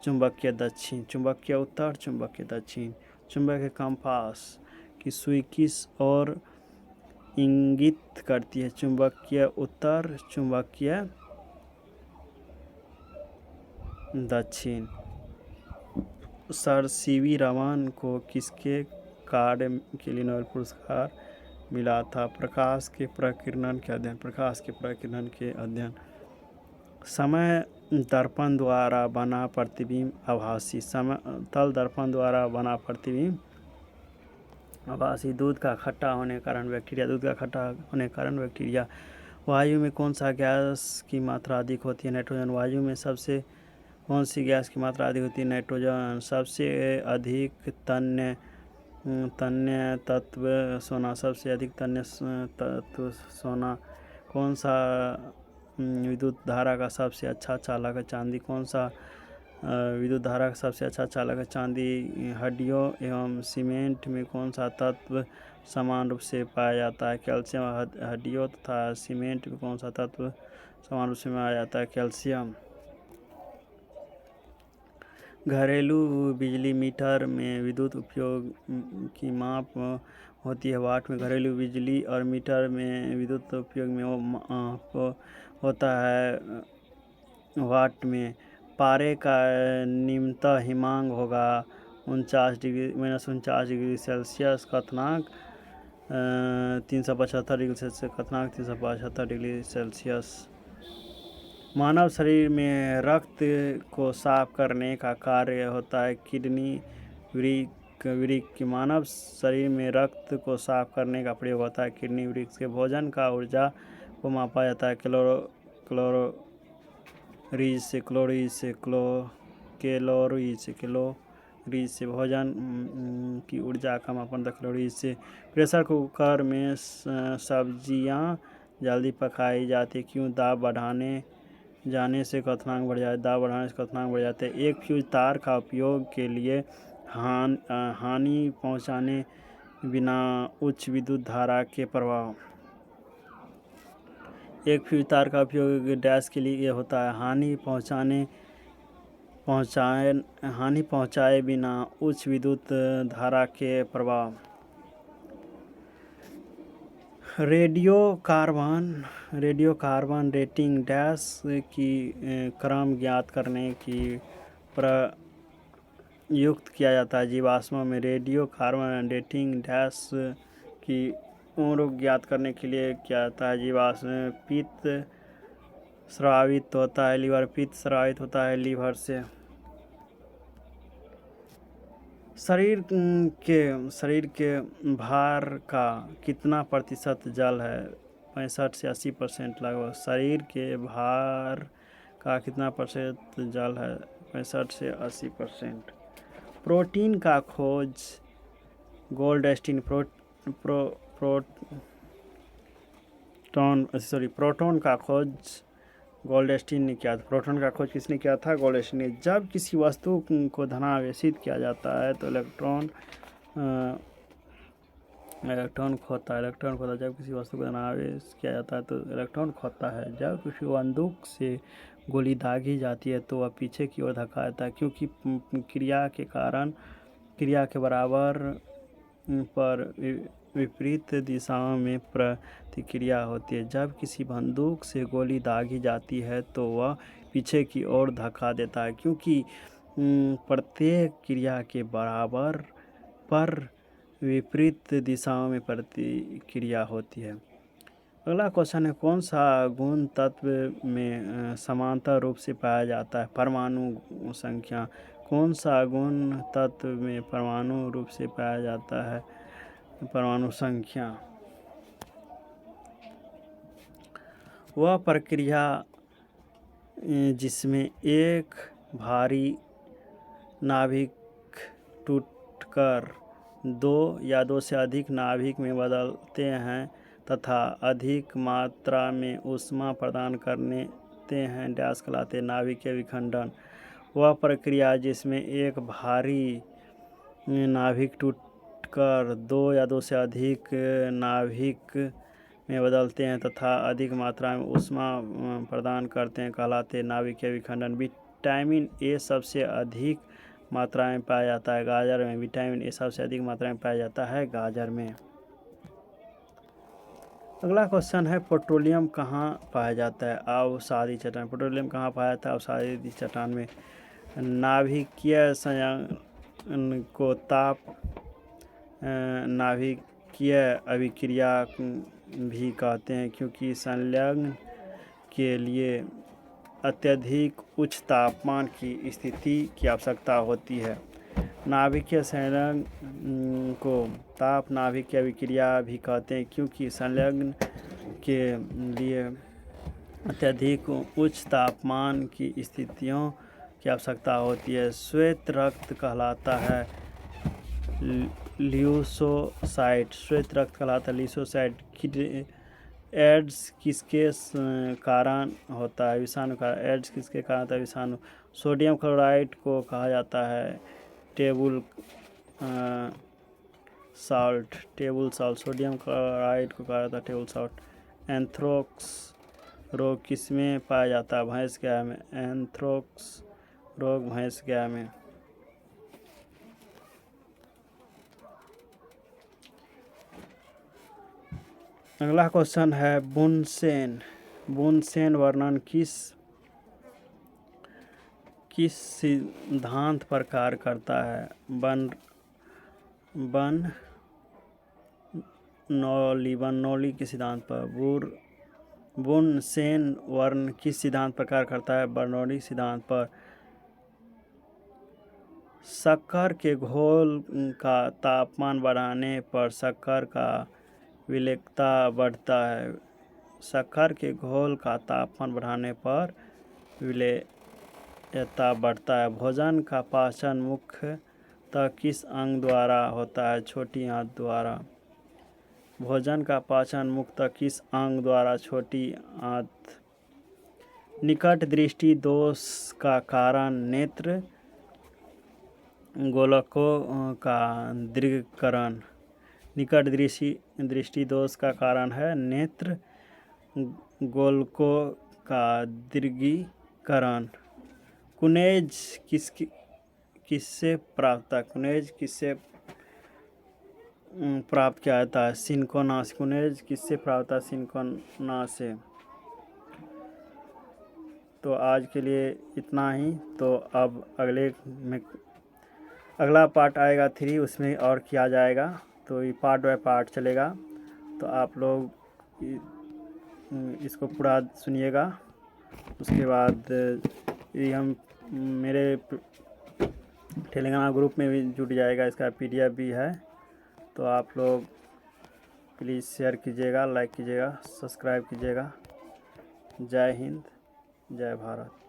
चुंबकीय दक्षिण। चुंबकीय उत्तर, चुंबकीय दक्षिण। चुंबकीय कंपास की सुई किस और इंगित करती है? चुंबकीय उत्तर, चुंबकीय दक्षिण। सर सीवी रमन को किसके कार्य के लिए नोबेल पुरस्कार मिला था? प्रकाश के प्रकीर्णन के अध्ययन। प्रकाश के प्रकीर्णन के अध्ययन। समय दर्पण द्वारा बना प्रतिबिंब आभासी। समतल दर्पण द्वारा बना प्रतिबिंब आभासी। दूध का खट्टा होने के कारण बैक्टीरिया। वायु में कौन सा गैस की मात्रा अधिक होती है? नाइट्रोजन। वायु में सबसे कौन सी गैस की मात्रा अधिक होती है? नाइट्रोजन। सबसे अधिक तन्य तत्व सोना। सबसे अधिक तन्य तत्व सोना। कौन सा विद्युत धारा का सबसे अच्छा चालक है? चांदी। कौन सा विद्युत धारा का सबसे अच्छा चालक है? चांदी। हड्डियों एवं सीमेंट में कौन सा तत्व समान रूप से पाया जाता है? कैल्शियम। हड्डियों तथा सीमेंट में कौन सा तत्व समान रूप से पाया जाता है? कैल्शियम। घरेलू बिजली मीटर में विद्युत उपयोग की माप होती है वाट में। घरेलू बिजली और मीटर में विद्युत उपयोग में वो माप होता है वाट में। पारे का निम्नतम हिमांक होगा 49 डिग्री सेल्सियस। क्वथनांक 375 डिग्री सेल्सियस। क्वथनांक 375 डिग्री सेल्सियस। मानव शरीर में रक्त को साफ करने का कार्य होता है किडनी वृक्क। मानव शरीर में रक्त को साफ करने का प्रयोग होता है किडनी वृक्क के। भोजन का ऊर्जा को मापा जाता है कैलोरीज से। भोजन की ऊर्जा का मापन होता है कैलोरीज से। प्रेशर कुकर में सब्जियां जल्दी पकाई जाती है क्यों? दाब बढ़ाने जाने से क्वथनांक बढ़ जाता है। एक फ्यूज तार का उपयोग के लिए हानि पहुंचाने बिना उच्च विद्युत धारा के प्रवाह। एक फ्यूज तार का उपयोग डैश के लिए होता है हानि पहुंचाए बिना उच्च विद्युत धारा के प्रवाह। रेडियो कार्बन डेटिंग डैश की क्रम ज्ञात करने की प्रयुक्त किया जाता है जीवाश्मों में। रेडियो कार्बन डेटिंग डैश की उम्र ज्ञात करने के लिए किया जाता है जीवाश्म में। पित्त स्रावित होता है लीवर। पित्त स्रावित होता है लीवर से। शरीर के भार का कितना प्रतिशत जल है? 65 से 80% लगभग। शरीर के भार का कितना प्रतिशत जल है? 65 से 80%। प्रोटीन का खोज गोल्डस्टीन प्रोटॉन का खोज गोल्डस्टीन ने किया था। प्रोटॉन का खोज किसने किया था? गोल्डस्टीन ने। जब किसी वस्तु को धनावेशित किया जाता है तो इलेक्ट्रॉन खोता है। जब किसी वस्तु को धनावेश किया जाता है तो इलेक्ट्रॉन खोता है। जब किसी बंदूक से गोली दागी जाती है तो वह पीछे की ओर धक्का देता है, क्योंकि क्रिया के बराबर पर विपरीत दिशाओं में प्रतिक्रिया होती है। जब किसी बंदूक से गोली दागी जाती है तो वह पीछे की ओर धक्का देता है, क्योंकि प्रत्येक क्रिया के बराबर पर विपरीत दिशाओं में प्रतिक्रिया होती है। अगला क्वेश्चन है, कौन सा गुण तत्व में समांतर रूप से पाया जाता है? परमाणु संख्या। कौन सा गुण तत्व में परमाणु रूप से पाया जाता है? परमाणु संख्या। वह प्रक्रिया जिसमें एक भारी नाभिक टूटकर दो या दो से अधिक नाभिक में बदलते हैं तथा अधिक मात्रा में ऊष्मा प्रदान करते हैं डैश कहलाते हैं नाभिकीय विखंडन। वह प्रक्रिया जिसमें एक भारी नाभिक टूटकर दो या दो से अधिक नाभिक में बदलते हैं तथा अधिक मात्रा में ऊष्मा प्रदान करते हैं कहलाते नाभिकीय विखंडन। विटामिन ए सबसे अधिक मात्रा में पाया जाता है गाजर में। विटामिन ए सबसे अधिक मात्रा में पाया जाता है गाजर में। अगला क्वेश्चन है, पेट्रोलियम कहाँ पाया जाता है? अवसादी चट्टान। पेट्रोलियम कहाँ पाया जाता है? अवसादी चट्टान में। नाभिकीय संयंत्र को ताप नाभिकीय अभिक्रिया भी कहते हैं, क्योंकि संलग्न के लिए अत्यधिक उच्च तापमान की स्थिति की आवश्यकता होती है। नाभिकीय संलग्न को ताप नाभिकीय अभिक्रिया भी कहते हैं, क्योंकि संलग्न के लिए अत्यधिक उच्च तापमान की स्थितियों की आवश्यकता होती है। श्वेत रक्त कहलाता है ल्यूकोसाइट। श्वेत रक्त कहलाता है ल्यूकोसाइट। एड्स किसके कारण होता है? विषाणु का। एड्स किसके कारण होता है? विषाणु। सोडियम क्लोराइड को कहा जाता है टेबल साल्ट। सोडियम क्लोराइड को कहा जाता है टेबल साल्ट। एंथ्रेक्स रोग किसमें पाया जाता है? भैंस गाय में। एंथ्रेक्स रोग भैंस गाय में। अगला क्वेश्चन है, बुनसेन वर्णन किस सिद्धांत पर कार्य करता है? बर्नौली के सिद्धांत पर। बुनसेन वर्णन किस सिद्धांत पर कार्य करता है? बर्नौली सिद्धांत पर। शक्कर के घोल का तापमान बढ़ाने पर शक्कर का विलेयता बढ़ता है। शक्कर के घोल का तापमान बढ़ाने पर विलेयता बढ़ता है। भोजन का पाचन मुख्यतः किस अंग द्वारा होता है? छोटी आंत द्वारा। भोजन का पाचन मुख्यतः किस अंग द्वारा? छोटी आंत। निकट दृष्टि दोष का कारण नेत्र गोलकों का दीर्घीकरण। निकट दृष्टि दोष का कारण है नेत्र गोलकों का दीर्घीकरण। कुनेज किससे प्राप्त किया जाता है? सिनकोना। कुनेज किससे प्राप्त है? सिनकोना से। तो आज के लिए इतना ही। तो अब अगला पार्ट आएगा 3, उसमें और किया जाएगा। तो ये पार्ट बाय पार्ट चलेगा, तो आप लोग इसको पूरा सुनिएगा। उसके बाद ये मेरे टेलीग्राम ग्रुप में भी जुड़ जाएगा। इसका PDF भी है, तो आप लोग प्लीज़ शेयर कीजिएगा, लाइक कीजिएगा, सब्सक्राइब कीजिएगा। जय हिंद, जय भारत।